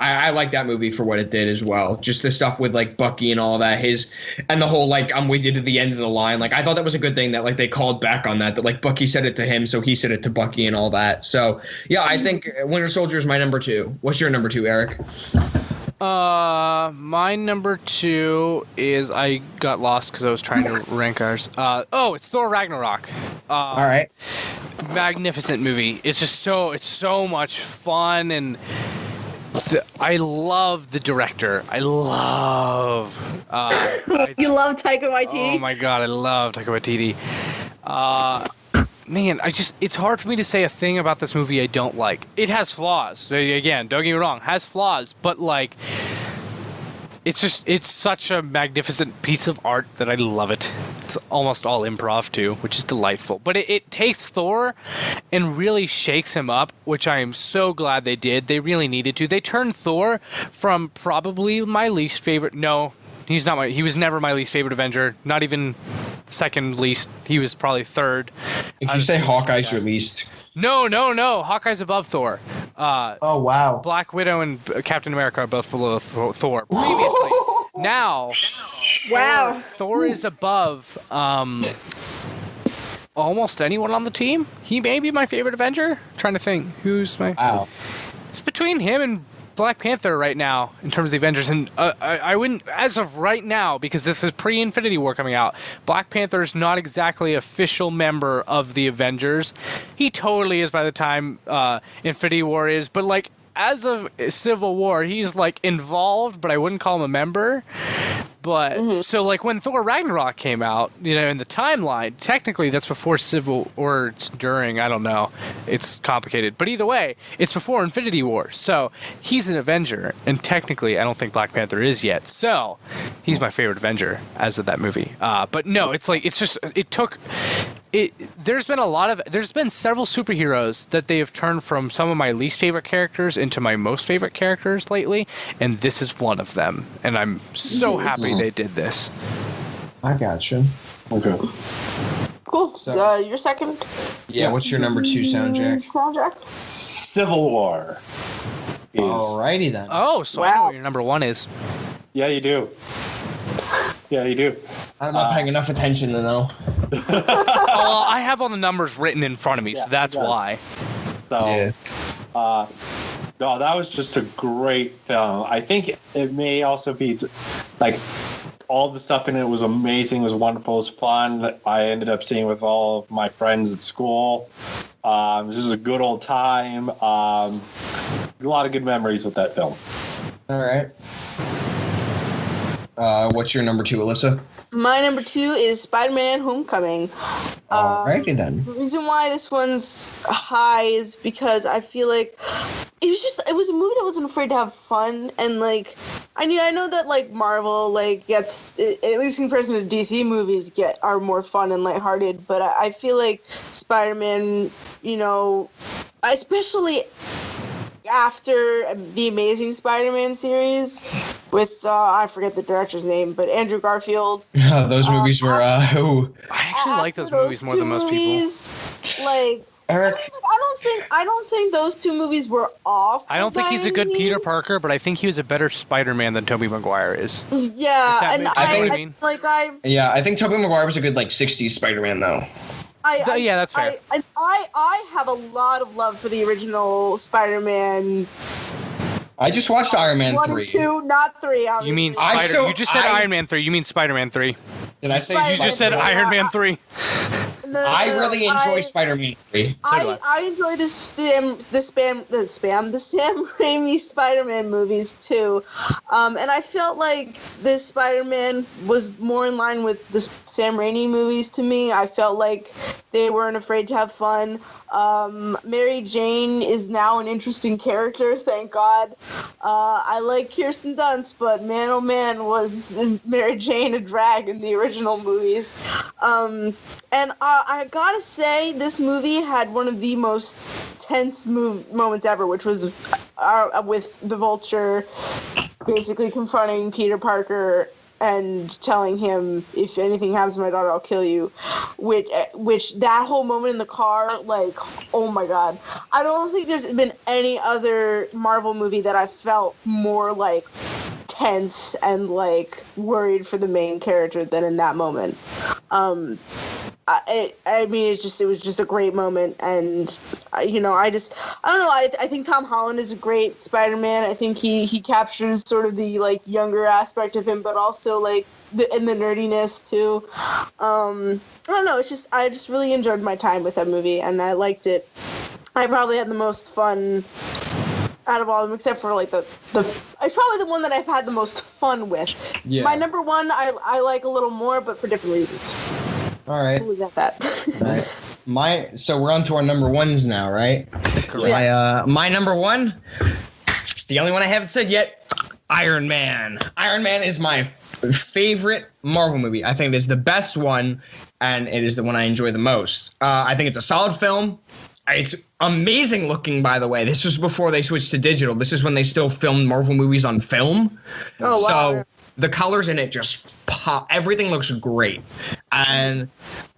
I like that movie for what it did as well. Just the stuff with like Bucky and all that, and the whole like I'm with you to the end of the line. Like I thought that was a good thing that like they called back on that like Bucky said it to him, so he said it to Bucky and all that. So yeah, I think Winter Soldier is my number 2. What's your number 2, Eric? My number 2 is I got lost because I was trying to rank ours. It's Thor Ragnarok. All right. Magnificent movie. It's so much fun, and I love the director. I love. You love Taika Waititi? Oh my god, I love Taika Waititi. Man, it's hard for me to say a thing about this movie I don't like. It has flaws. Again, don't get me wrong, has flaws, but like it's such a magnificent piece of art that I love it. It's almost all improv too, which is delightful. But it takes Thor and really shakes him up, which I am so glad they did. They really needed to. They turned Thor from probably my least favorite. No, he's not he was never my least favorite Avenger. Not even second least. He was probably third. If you say Hawkeye's your least. No. Hawkeye's above Thor. Oh wow. Black Widow and Captain America are both below Thor. Previously. Now, Wow. Thor is above almost anyone on the team. He may be my favorite Avenger. Trying to think who's my. Wow. It's between him and Black Panther right now in terms of the Avengers, and I wouldn't, as of right now, because this is pre-Infinity War coming out, Black Panther is not exactly official member of the Avengers. He totally is by the time Infinity War is, but like as of Civil War, he's like involved, but I wouldn't call him a member. But so like when Thor Ragnarok came out, in the timeline, technically that's before Civil, or it's during, I don't know. It's complicated. But either way, it's before Infinity War. So he's an Avenger, and technically I don't think Black Panther is yet. So he's my favorite Avenger as of that movie. But no, it's like it there's been several superheroes that they have turned from some of my least favorite characters into my most favorite characters lately, and this is one of them. And I'm so happy they did this. I gotcha. Okay. Cool. So- Your second? Yeah, what's your number 2 soundtrack? Soundjack? Civil War. Alrighty then. Oh, so I know Wow. what your number 1 is. Yeah, you do. Yeah, you do. I'm not paying enough attention to know. Oh, I have all the numbers written in front of me, so Yeah, that's yeah. why. So, no, that was just a great film. I think it may also be like all the stuff in it was amazing, was wonderful, was fun. I ended up seeing with all of my friends at school. This was a good old time. A lot of good memories with that film. All right. What's your number 2, Alyssa? My number 2 is Spider-Man: Homecoming. Alrighty then. The reason why this one's high is because I feel like it was a movie that wasn't afraid to have fun, and like I know that like Marvel like gets, at least in comparison to DC movies, are more fun and lighthearted, but I feel like Spider-Man, you know, especially after the Amazing Spider-Man series with I forget the director's name, but Andrew Garfield. Those movies were I actually like those After movies more than most people. movies, like Eric. I don't think those two movies were awful. I don't think he's a good by any Peter means. Parker, but I think he was a better Spider-Man than Tobey Maguire is. Yeah, that and makes sense, I what I mean. Yeah, I think Tobey Maguire was a good like 60s Spider-Man though. Yeah, that's fair. I have a lot of love for the original Spider-Man. I just watched Iron Man 1 3. and 2, not 3. Obviously. You mean I Spider? still- You just said I- Iron Man 3. You mean Spider-Man 3. Did I say You just said Iron Man 3. No, I really enjoy I- Spider-Man 3. So do I enjoy the Sam Raimi Spider-Man movies too, and I felt like this Spider-Man was more in line with the Sam Raimi movies to me. I felt like they weren't afraid to have fun. Mary Jane is now an interesting character, thank God. I like Kirsten Dunst, but man, oh man, was Mary Jane a drag in the original movies. And I gotta say, this movie had one of the most tense moments ever, which was with the Vulture basically confronting Peter Parker and telling him, if anything happens to my daughter, I'll kill you. Which that whole moment in the car, like, oh my God. I don't think there's been any other Marvel movie that I felt more like tense and like worried for the main character than in that moment. I mean, it was just a great moment, and I don't know. I think Tom Holland is a great Spider-Man. I think he captures sort of the like younger aspect of him, but also like the nerdiness too. I don't know. I just really enjoyed my time with that movie, and I liked it. I probably had the most fun out of all of them, except for like it's probably the one that I've had the most fun with. Yeah. My number 1, I like a little more, but for different reasons. All right. We'll leave it at that. All right. So we're on to our number 1s now, right? Correct. My number 1, the only one I haven't said yet, Iron Man. Iron Man is my favorite Marvel movie. I think it is the best one, and it is the one I enjoy the most. I think it's a solid film. It's amazing looking, by the way. This was before they switched to digital. This is when they still filmed Marvel movies on film. Oh, wow. So the colors in it just pop. Everything looks great. And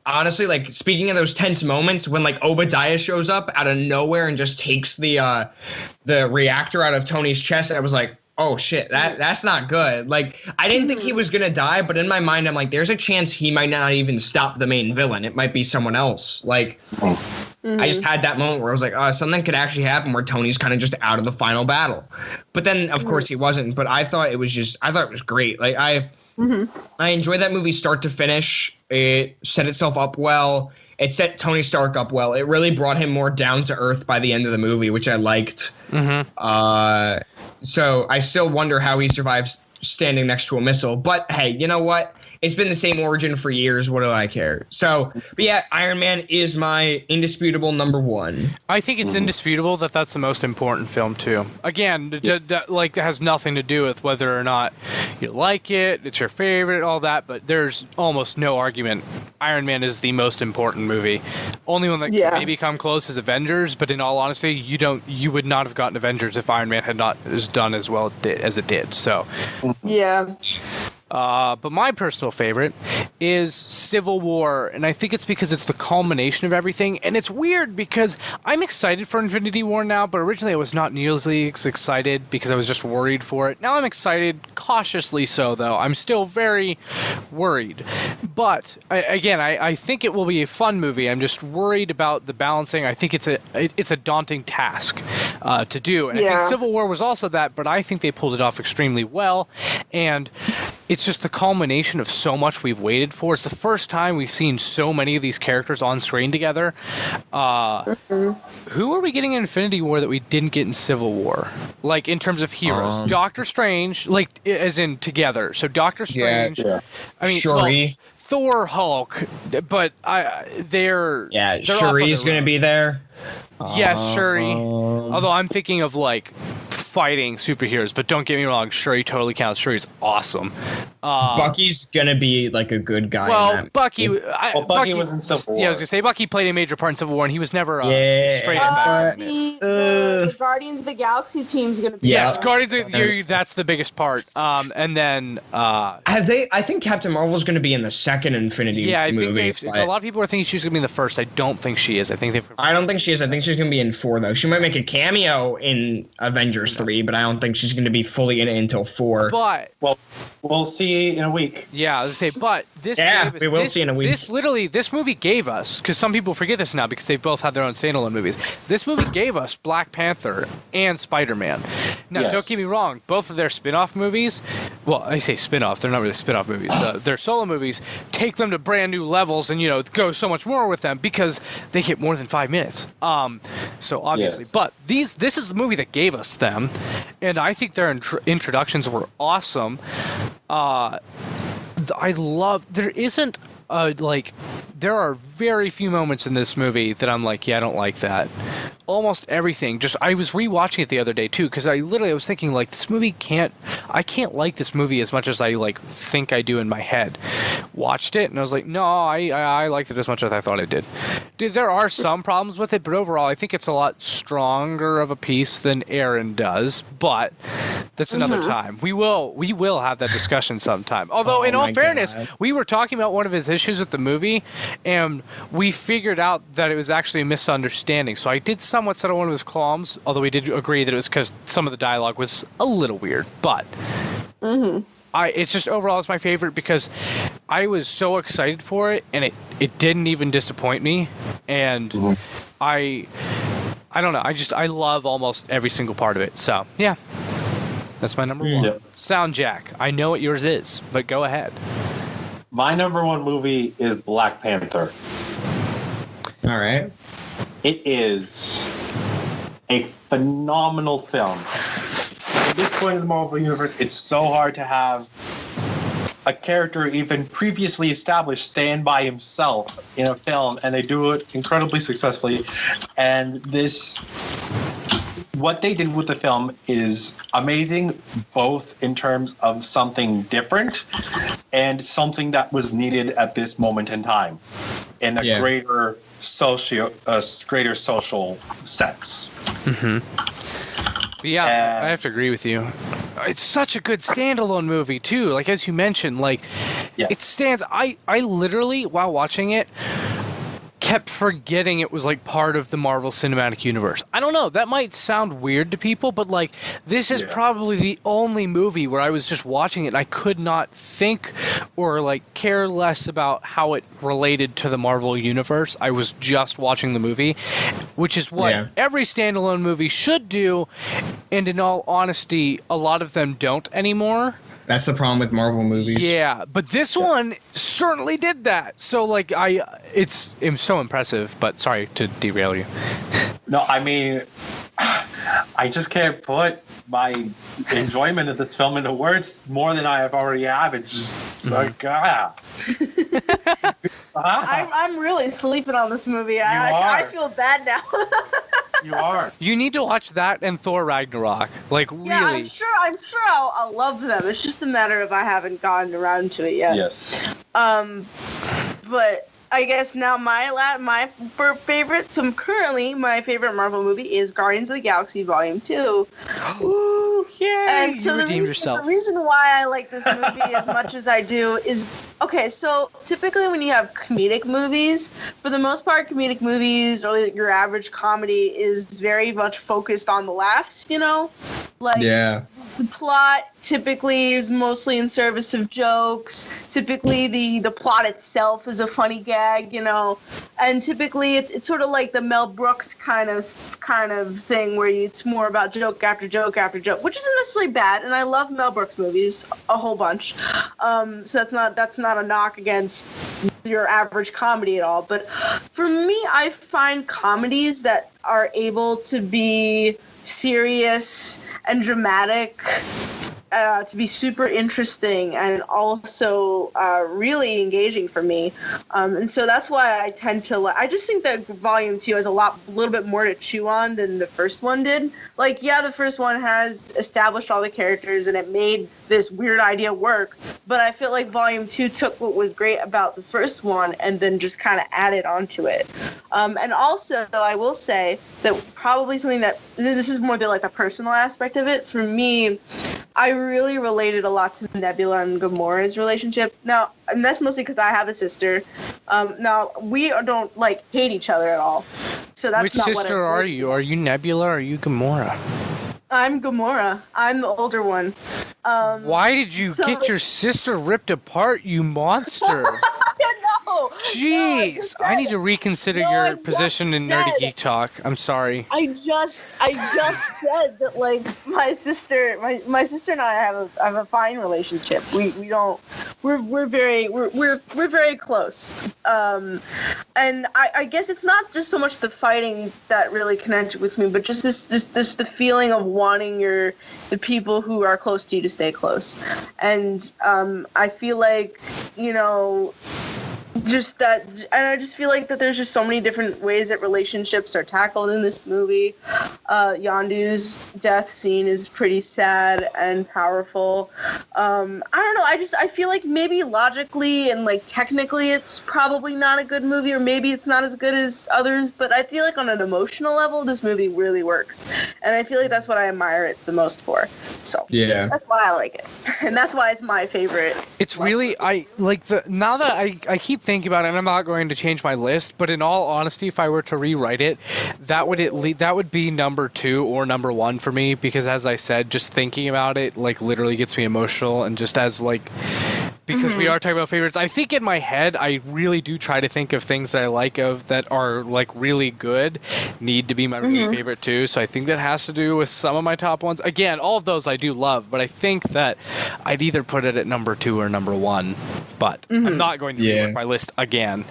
honestly, like, speaking of those tense moments when like Obadiah shows up out of nowhere and just takes the reactor out of Tony's chest, I was like, oh shit, that's not good. Like, I didn't think he was gonna die, but in my mind, I'm like, there's a chance he might not even stop the main villain. It might be someone else. Like, I just had that moment where I was like, oh, something could actually happen where Tony's kind of just out of the final battle. But then, of course, he wasn't. But I thought it was great. Like, I enjoyed that movie start to finish. It set itself up well. It set Tony Stark up well. It really brought him more down to earth by the end of the movie, which I liked. So I still wonder how he survives standing next to a missile. But hey, you know what? It's been the same origin for years. What do I care? So, but yeah, Iron Man is my indisputable number one. I think it's indisputable that that's the most important film too. Again, like that has nothing to do with whether or not you like it, it's your favorite, all that. But there's almost no argument. Iron Man is the most important movie. Only one that can maybe come close is Avengers. But in all honesty, you would not have gotten Avengers if Iron Man had not done as well as it did. So, Yeah. but my personal favorite is Civil War, and I think it's because it's the culmination of everything. And it's weird because I'm excited for Infinity War now, but originally I was not nearly as excited because I was just worried for it. Now I'm excited, cautiously so, though. I'm still very worried. But I think it will be a fun movie. I'm just worried about the balancing. I think it's a daunting task to do, and I think Civil War was also that. But I think they pulled it off extremely well, and it's just the culmination of so much we've waited for. It's the first time we've seen so many of these characters on screen together. Who are we getting in Infinity War that we didn't get in Civil War? Like, in terms of heroes. Doctor Strange, like, as in together. So Doctor Strange. Yeah. I mean, Shuri. Thor, Hulk, but they're Shuri's going to be there. Yes, Shuri. Although I'm thinking of, like, fighting superheroes, but don't get me wrong, Shuri totally counts. Shuri's awesome. Bucky's gonna be like a good guy. Well, Bucky was in Civil War. Yeah, I was gonna say Bucky played a major part in Civil War, and he was never straight up back. The Guardians of the Galaxy team's gonna be. Yes, Guardians of the that's the biggest part. And then have they? I think Captain Marvel's gonna be in the second Infinity movie. Yeah, I think a lot of people are thinking she's gonna be in the first. I don't think she is. I don't think she is. I think she's gonna be in 4 though. She might make a cameo in Avengers 3, but I don't think she's gonna be fully in it until 4. But we'll see in a week. Yeah, I was gonna say, but this we will see in a week. This movie gave us, because some people forget this now because they've both had their own standalone movies. This movie gave us Black Panther and Spider-Man. Now, don't get me wrong, both of their spin-off movies, well, I say spin-off, they're not really spin-off movies. Their solo movies take them to brand new levels and, go so much more with them because they get more than 5 minutes. So obviously, but this is the movie that gave us them, and I think their introductions were awesome. There are very few moments in this movie that I'm like, yeah, I don't like that. Almost everything. I was rewatching it the other day too, because I was thinking, like, I can't like this movie as much as I think I do in my head. Watched it and I was like, no, I liked it as much as I thought I did. Dude, there are some problems with it, but overall I think it's a lot stronger of a piece than Aaron does. But that's another time. We will have that discussion sometime. Although, in all fairness, we were talking about one of his issues with the movie, and we figured out that it was actually a misunderstanding. So I did somewhat settle one of his qualms, although we did agree that it was because some of the dialogue was a little weird. But it's just overall it's my favorite because I was so excited for it, and it didn't even disappoint me. And I don't know. I love almost every single part of it. So yeah, that's my number one. Yep. Soundjack. I know what yours is, but go ahead. My number one movie is Black Panther. All right. It is a phenomenal film. At this point in the Marvel Universe, it's so hard to have a character even previously established stand by himself in a film, and they do it incredibly successfully. And what they did with the film is amazing, both in terms of something different and something that was needed at this moment in time in a greater social sense. Yeah, I have to agree with you. It's such a good standalone movie too. Like, as you mentioned, it stands. I literally, while watching it, kept forgetting it was part of the Marvel Cinematic Universe. I don't know, that might sound weird to people, but this is probably the only movie where I was just watching it and I could not think or care less about how it related to the Marvel Universe. I was just watching the movie, which is what every standalone movie should do, and in all honesty, a lot of them don't anymore. That's the problem with Marvel movies. Yeah, but this one certainly did that. So, it's so impressive, but sorry to derail you. No, I mean, I just can't put my enjoyment of this film into words more than I have already have. It's just Like, I'm really sleeping on this movie. I feel bad now. You are. You need to watch that and Thor Ragnarok. Like, really. Yeah, I'm sure I'll love them. It's just a matter of I haven't gotten around to it yet. Yes. But I guess now my favorite. So currently, my favorite Marvel movie is Guardians of the Galaxy Volume 2. Ooh, yay! And so you redeemed yourself. The reason why I like this movie as much as I do is, okay, so typically when you have comedic movies, for the most part, comedic movies or your average comedy is very much focused on the laughs, you know? Like, Yeah. the plot typically is mostly in service of jokes. Typically, the plot itself is a funny gag, you know, and typically it's sort of like the Mel Brooks kind of thing where it's more about joke after joke after joke, which isn't necessarily bad. And I love Mel Brooks movies a whole bunch, so that's not a knock against your average comedy at all. But for me, I find comedies that are able to be serious and dramatic to be super interesting and also really engaging for me, and so that's why I tend to I just think that Volume 2 has a little bit more to chew on than the first one did. Like, yeah, the first one has established all the characters and it made this weird idea work, but I feel like Volume 2 took what was great about the first one and then just kind of added onto it. And also, I will say that probably something that this is more like a personal aspect of it. For me, I really related a lot to Nebula and Gamora's relationship. Now, and that's mostly because I have a sister. Now, we don't hate each other at all. So that's Which not sister are you? Are you Nebula or are you Gamora? I'm Gamora. I'm the older one. Why did you get your sister ripped apart, you monster? No. Jeez, I need to reconsider your position in Nerdy Geek Talk. I'm sorry. I just said that my sister and I have a fine relationship. We're very close. And I guess it's not just so much the fighting that really connected with me, but just this the feeling of wanting the people who are close to you to stay close. And I feel like, you know, just that, and I just feel like that there's just so many different ways that relationships are tackled in this movie. Yondu's death scene is pretty sad and powerful. I don't know, I feel like maybe logically and technically it's probably not a good movie, or maybe it's not as good as others, but I feel like on an emotional level this movie really works, and I feel like that's what I admire it the most for. So yeah, that's why I like it, and that's why it's my favorite. It's really, now that I keep thinking about it, and I'm not going to change my list, but in all honesty, if I were to rewrite it, that would be number 2 or number 1 for me, because as I said, just thinking about it literally gets me emotional, and just as because we are talking about favorites, I think in my head I really do try to think of things that I like of that are really good need to be my really favorite too. So I think that has to do with some of my top ones. Again, all of those I do love, but I think that I'd either put it at number 2 or number 1. But I'm not going to rework my list again.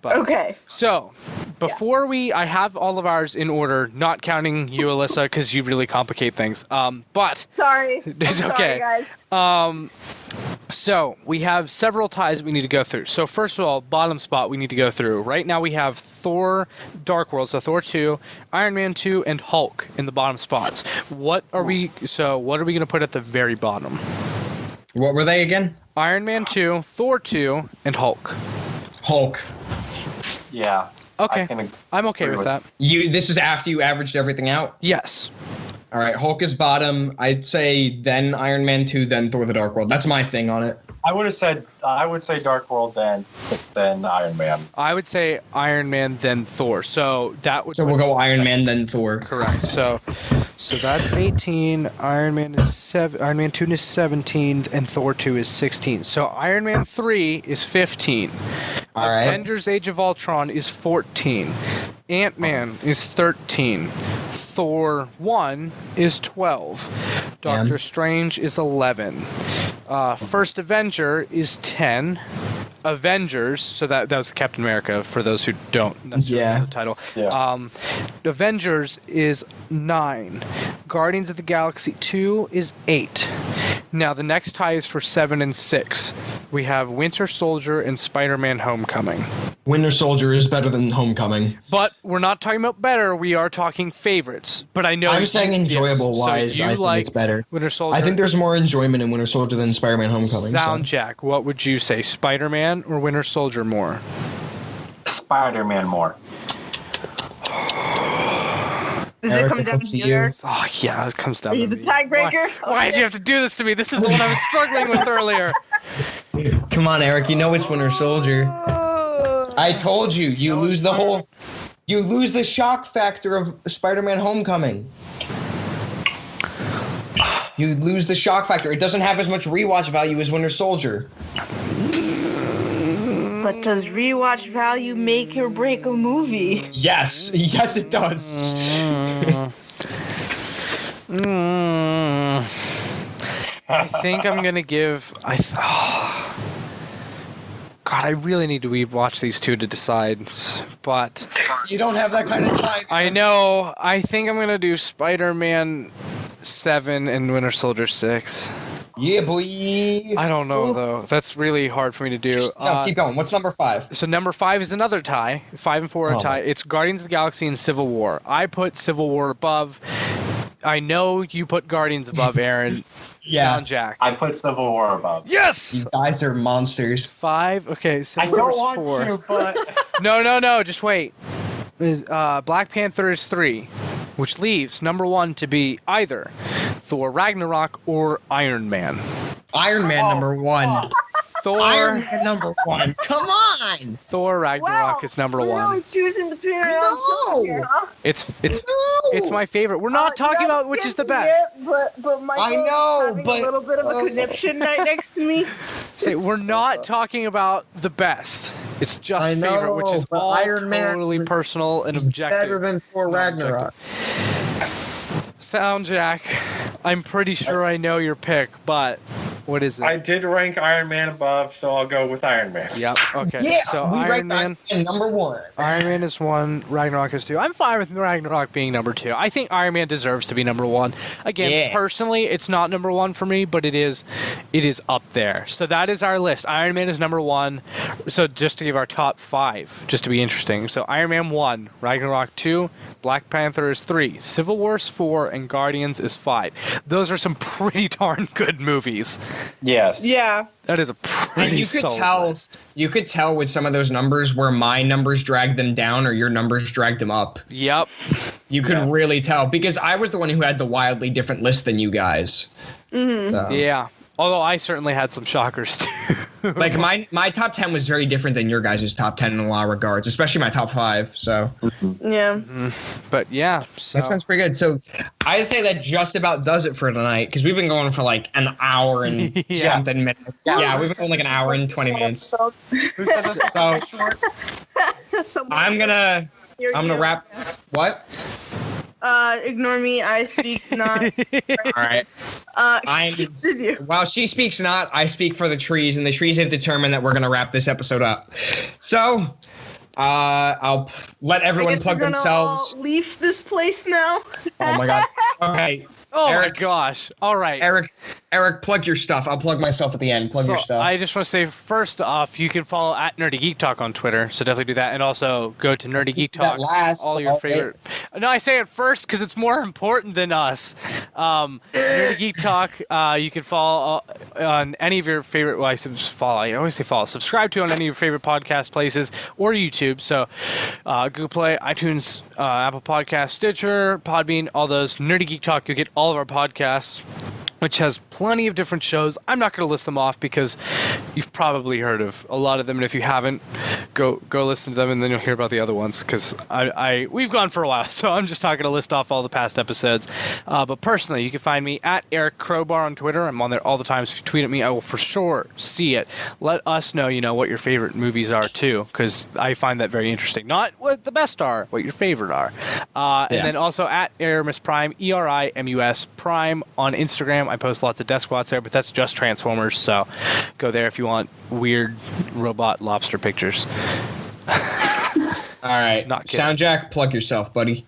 But, okay. So, before I have all of ours in order, not counting you, Alyssa, because you really complicate things. But sorry, it's okay, guys. So we have several ties we need to go through. So first of all, bottom spot we need to go through. Right now we have Thor: Dark World, so Thor 2, Iron Man 2, and Hulk in the bottom spots. What are we going to put at the very bottom? What were they again? Iron Man 2, Thor 2, and Hulk. Hulk. Yeah. Okay. I'm okay with that. This is after you averaged everything out? Yes. All right, Hulk is bottom. I'd say then Iron Man 2, then Thor: The Dark World. That's my thing on it. I would say Dark World then Iron Man. I would say Iron Man then Thor. So that would. So we'll go Iron Man then Thor. Correct. So that's 18. Iron Man is 7. Iron Man 2 is 17, and Thor 2 is 16. So Iron Man 3 is 15. All right. Avengers: Age of Ultron is 14. Ant-Man is 13. Thor 1 is 12. Doctor Strange is 11. First Avenger is 10. Avengers, so that was Captain America for those who don't necessarily know the title. Yeah. Avengers is 9. Guardians of the Galaxy 2 is 8. Now the next tie is for 7 and 6. We have Winter Soldier and Spider-Man Homecoming. Winter Soldier is better than Homecoming. But we're not talking about better. We are talking favorites. But I know I'm saying enjoyable wise, so I think it's better. Winter Soldier. I think there's more enjoyment in Winter Soldier than Spider-Man Homecoming. Soundjack, what would you say? Spider-Man or Winter Soldier more? Spider-Man more. Does Eric, it come it's down up to to you? you. Eric? Oh, yeah, it comes down Are you to the me. tiebreaker? Why did you have to do this to me? This is the one I was struggling with earlier. Come on, Eric. You know it's Winter Soldier. I told you. You lose the shock factor of Spider-Man Homecoming. You lose the shock factor. It doesn't have as much rewatch value as Winter Soldier. But does rewatch value make or break a movie? Yes. Yes, it does. I think I'm going to give... God, I really need to rewatch these two to decide, but... You don't have that kind of time. I know. I think I'm going to do Spider-Man 7 and Winter Soldier 6. Yeah, boy. I don't know, though. That's really hard for me to do. No, keep going. What's number 5? So number 5 is another tie. 5 and 4 are a tie. It's Guardians of the Galaxy and Civil War. I put Civil War above. I know you put Guardians above, Aaron. Yeah. Soundjack. I put Civil War above. Yes! You guys are monsters. 5. Okay, I Civil don't War's want 4. to, but No. Just wait. Black Panther is 3, which leaves number 1 to be either Thor Ragnarok or Iron Man. Iron Man number 1. Thor. Iron Man number 1. Come on. Thor Ragnarok is number 1. We're really choosing between our own children here, huh? It's my favorite. We're not talking about which is the best. But Michael I know, having but- a little bit of a conniption right next to me. Say we're not talking about the best. It's just I know, favorite, which is but all Iron Man totally personal and objective. Better than Thor Ragnarok. Soundjack, I'm pretty sure I know your pick, but what is it? I did rank Iron Man above, so I'll go with Iron Man. Yep. Okay. Yeah, So we Iron ranked Man. Iron Man number 1. Iron Man is 1. Ragnarok is 2. I'm fine with Ragnarok being number 2. I think Iron Man deserves to be number 1. Again, Yeah. personally, it's not number 1 for me, but it is up there. So that is our list. Iron Man is number 1. So just to give our top 5, just to be interesting. So Iron Man 1, Ragnarok 2, Black Panther is 3, Civil War is 4, and Guardians is 5. Those are some pretty darn good movies. Yes. Yeah. That is a And pretty you could solid tell list. you could tell with some of those numbers where my numbers dragged them down or your numbers dragged them up. Yep. You could really tell because I was the one who had the wildly different list than you guys. So, Yeah. Although I certainly had some shockers too. Like my top 10 was very different than your guys' top 10 in a lot of regards, especially my top 5. So Yeah. But yeah. So. that sounds pretty good. So I'd say that just about does it for tonight because we've been going for like an hour and Yeah. something minutes. Yeah, we've been going like an hour and 20 minutes. So, So someone I'm gonna wrap. What? Ignore me. I speak not. All right. Continue. While she speaks not, I speak for the trees, and the trees have determined that we're going to wrap this episode up. So, I'll let everyone plug we're gonna themselves. all leave this place now. Oh my god. Okay. Oh Eric. my gosh. All right. Eric, plug your stuff. I'll plug myself at the end. Plug your stuff. I just want to say, first off, you can follow at Nerdy Geek Talk on Twitter, so definitely do that. And also go to Nerdy Geek Talk. All your favorite. No, I say it first because it's more important than us. Nerdy Geek Talk, you can follow on any of your favorite. Well, I always say follow. Subscribe to on any of your favorite podcast places or YouTube. So Google Play, iTunes, Apple Podcasts, Stitcher, Podbean, all those. Nerdy Geek Talk, you'll get all of our podcasts, which has plenty of different shows. I'm not going to list them off because you've probably heard of a lot of them, and if you haven't, go listen to them, and then you'll hear about the other ones because we've gone for a while, so I'm just not going to list off all the past episodes. But personally, you can find me at Eric Crowbar on Twitter. I'm on there all the time, so if you tweet at me, I will for sure see it. Let us know, what your favorite movies are too, because I find that very interesting. Not what the best are, what your favorite are. And then also at Erimus Prime, ERIMUS Prime on Instagram. I post lots of desk squats there, but that's just Transformers, so go there if you want weird robot lobster pictures. All right. Not kidding. Soundjack, plug yourself, buddy.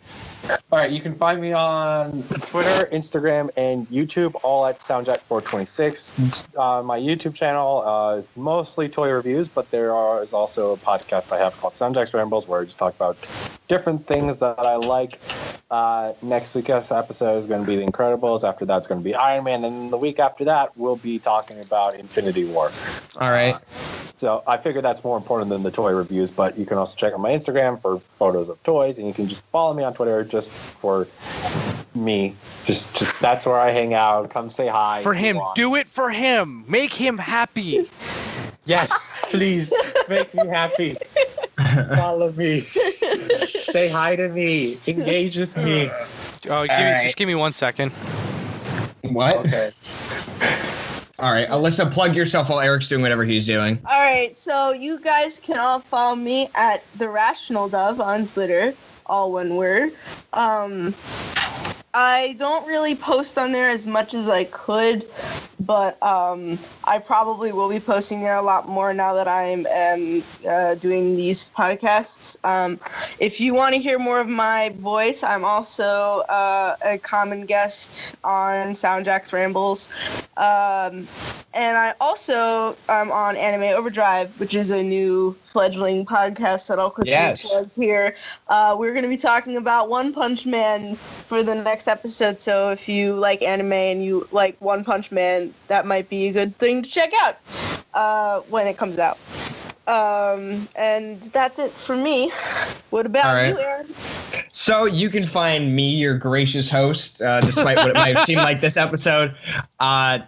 All right, you can find me on Twitter, Instagram, and YouTube, all at Soundjack426. My YouTube channel is mostly toy reviews, but is also a podcast I have called Soundjack's Rambles, where I just talk about different things that I like. Next week's episode is going to be The Incredibles. After that's going to be Iron Man, and then the week after that, we'll be talking about Infinity War. All right. So I figure that's more important than the toy reviews, but you can also check out my Instagram for photos of toys, and you can just follow me on Twitter just for me. Just that's where I hang out. Come say hi. For him. Do it for him. Make him happy. Yes, please make me happy. Follow me. Say hi to me. Engage with me. Just give me 1 second. What? Okay. All right, Alyssa, plug yourself while Eric's doing whatever he's doing. All right, so you guys can all follow me at The Rational Dove on Twitter, all one word. I don't really post on there as much as I could, but I probably will be posting there a lot more now that I am doing these podcasts. If you want to hear more of my voice, I'm also a common guest on Soundjack's Rambles. And I also am on Anime Overdrive, which is a new fledgling podcast that I'll quickly plug here. We're going to be talking about One Punch Man for the next episode, so if you like anime and you like One Punch Man, that might be a good thing to check out when it comes out. And that's it for me. What about you, Aaron? So you can find me, your gracious host, despite what it might seem like this episode. I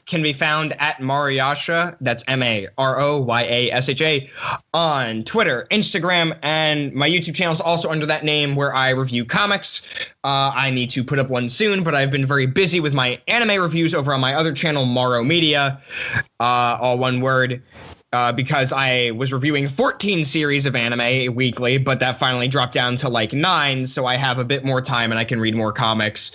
can be found at Mariasha, that's Maroyasha, on Twitter, Instagram, and my YouTube channel is also under that name, where I review comics. I need to put up one soon, but I've been very busy with my anime reviews over on my other channel, Maro Media, all one word. Because I was reviewing 14 series of anime weekly, but that finally dropped down to like 9, so I have a bit more time and I can read more comics.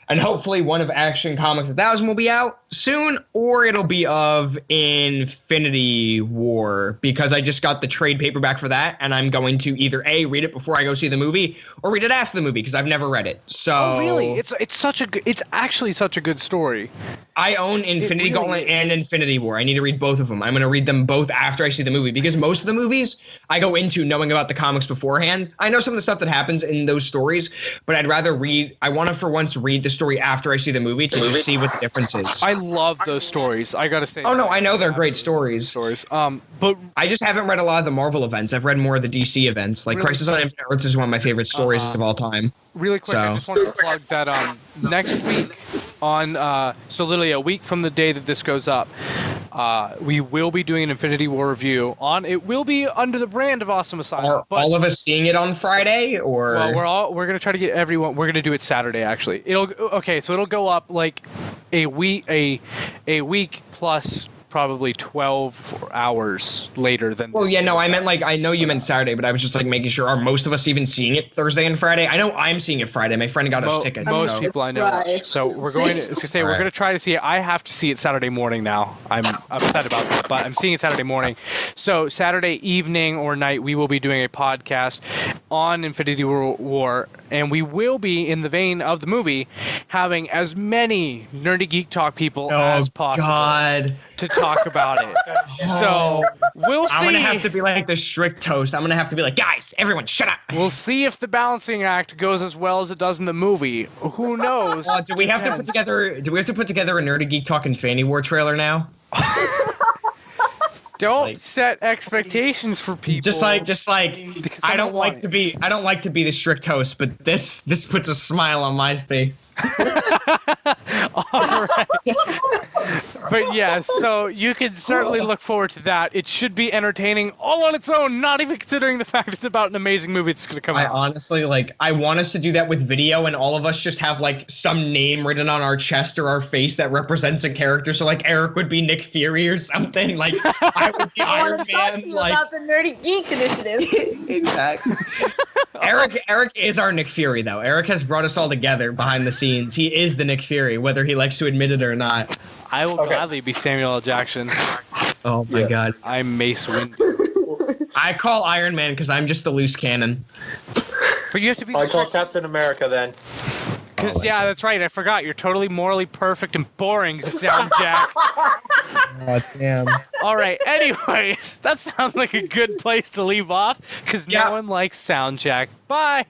And hopefully one of Action Comics 1000 will be out soon, or it'll be of Infinity War, because I just got the trade paperback for that, and I'm going to either A, read it before I go see the movie, or read it after the movie, because I've never read it. So Oh, really? It's actually such a good story. I own Infinity Gauntlet and Infinity War. I need to read both of them. I'm going to read them both after I see the movie, because most of the movies I go into knowing about the comics beforehand. I know some of the stuff that happens in those stories, but I'd rather I want to for once read the story after I see the movie to see what the difference is. I love those stories. I got to say. Oh, no, I know they're great stories. But I just haven't read a lot of the Marvel events. I've read more of the DC events. Like Crisis on Infinite Earths is one of my favorite stories of all time. Really quick, I just wanted to plug that next week so literally a week from the day that this goes up, we will be doing an Infinity War review it will be under the brand of Awesome Asylum. Are all of us seeing it on Friday, or? Well, we're gonna try to get everyone. We're gonna do it Saturday actually. So it'll go up like a week plus probably 12 hours later than. Well, yeah, no, I meant like, I know you meant Saturday, but I was just like making sure, are most of us even seeing it Thursday and Friday? I know I'm seeing it Friday. My friend got us tickets. Most people I know. Right. So we're going to we're going to try to see it. I have to see it Saturday morning now. I'm upset about that, but I'm seeing it Saturday morning. So Saturday evening or night, we will be doing a podcast on Infinity War, and we will be, in the vein of the movie, having as many Nerdy Geek Talk people as possible to talk about it. So we'll see. I'm gonna have to be like the strict host. I'm gonna have to be like, guys, everyone, shut up. We'll see if the balancing act goes as well as it does in the movie. Who knows? Do we have to put together a Nerdy Geek Talk Infinity War trailer now? Don't set expectations for people. Just like I don't like to be the strict host, but this puts a smile on my face. All right. But yeah, so you can certainly look forward to that. It should be entertaining all on its own, not even considering the fact it's about an amazing movie that's going to come out. I honestly, I want us to do that with video, and all of us just have, some name written on our chest or our face that represents a character. So, Eric would be Nick Fury or something. I would be Iron Man. About the Nerdy Geek Initiative. Exactly. Eric is our Nick Fury, though. Eric has brought us all together behind the scenes. He is the Nick Fury, whether he likes to admit it or not. I will gladly be Samuel L. Jackson. Oh my God. I'm Mace Windu. I call Iron Man because I'm just the loose cannon. But But you have to be. I call Captain America then. Because yeah, that's right. I forgot. You're totally morally perfect and boring, Soundjack. Oh, damn. All right. Anyways, that sounds like a good place to leave off because no one likes Soundjack. Bye.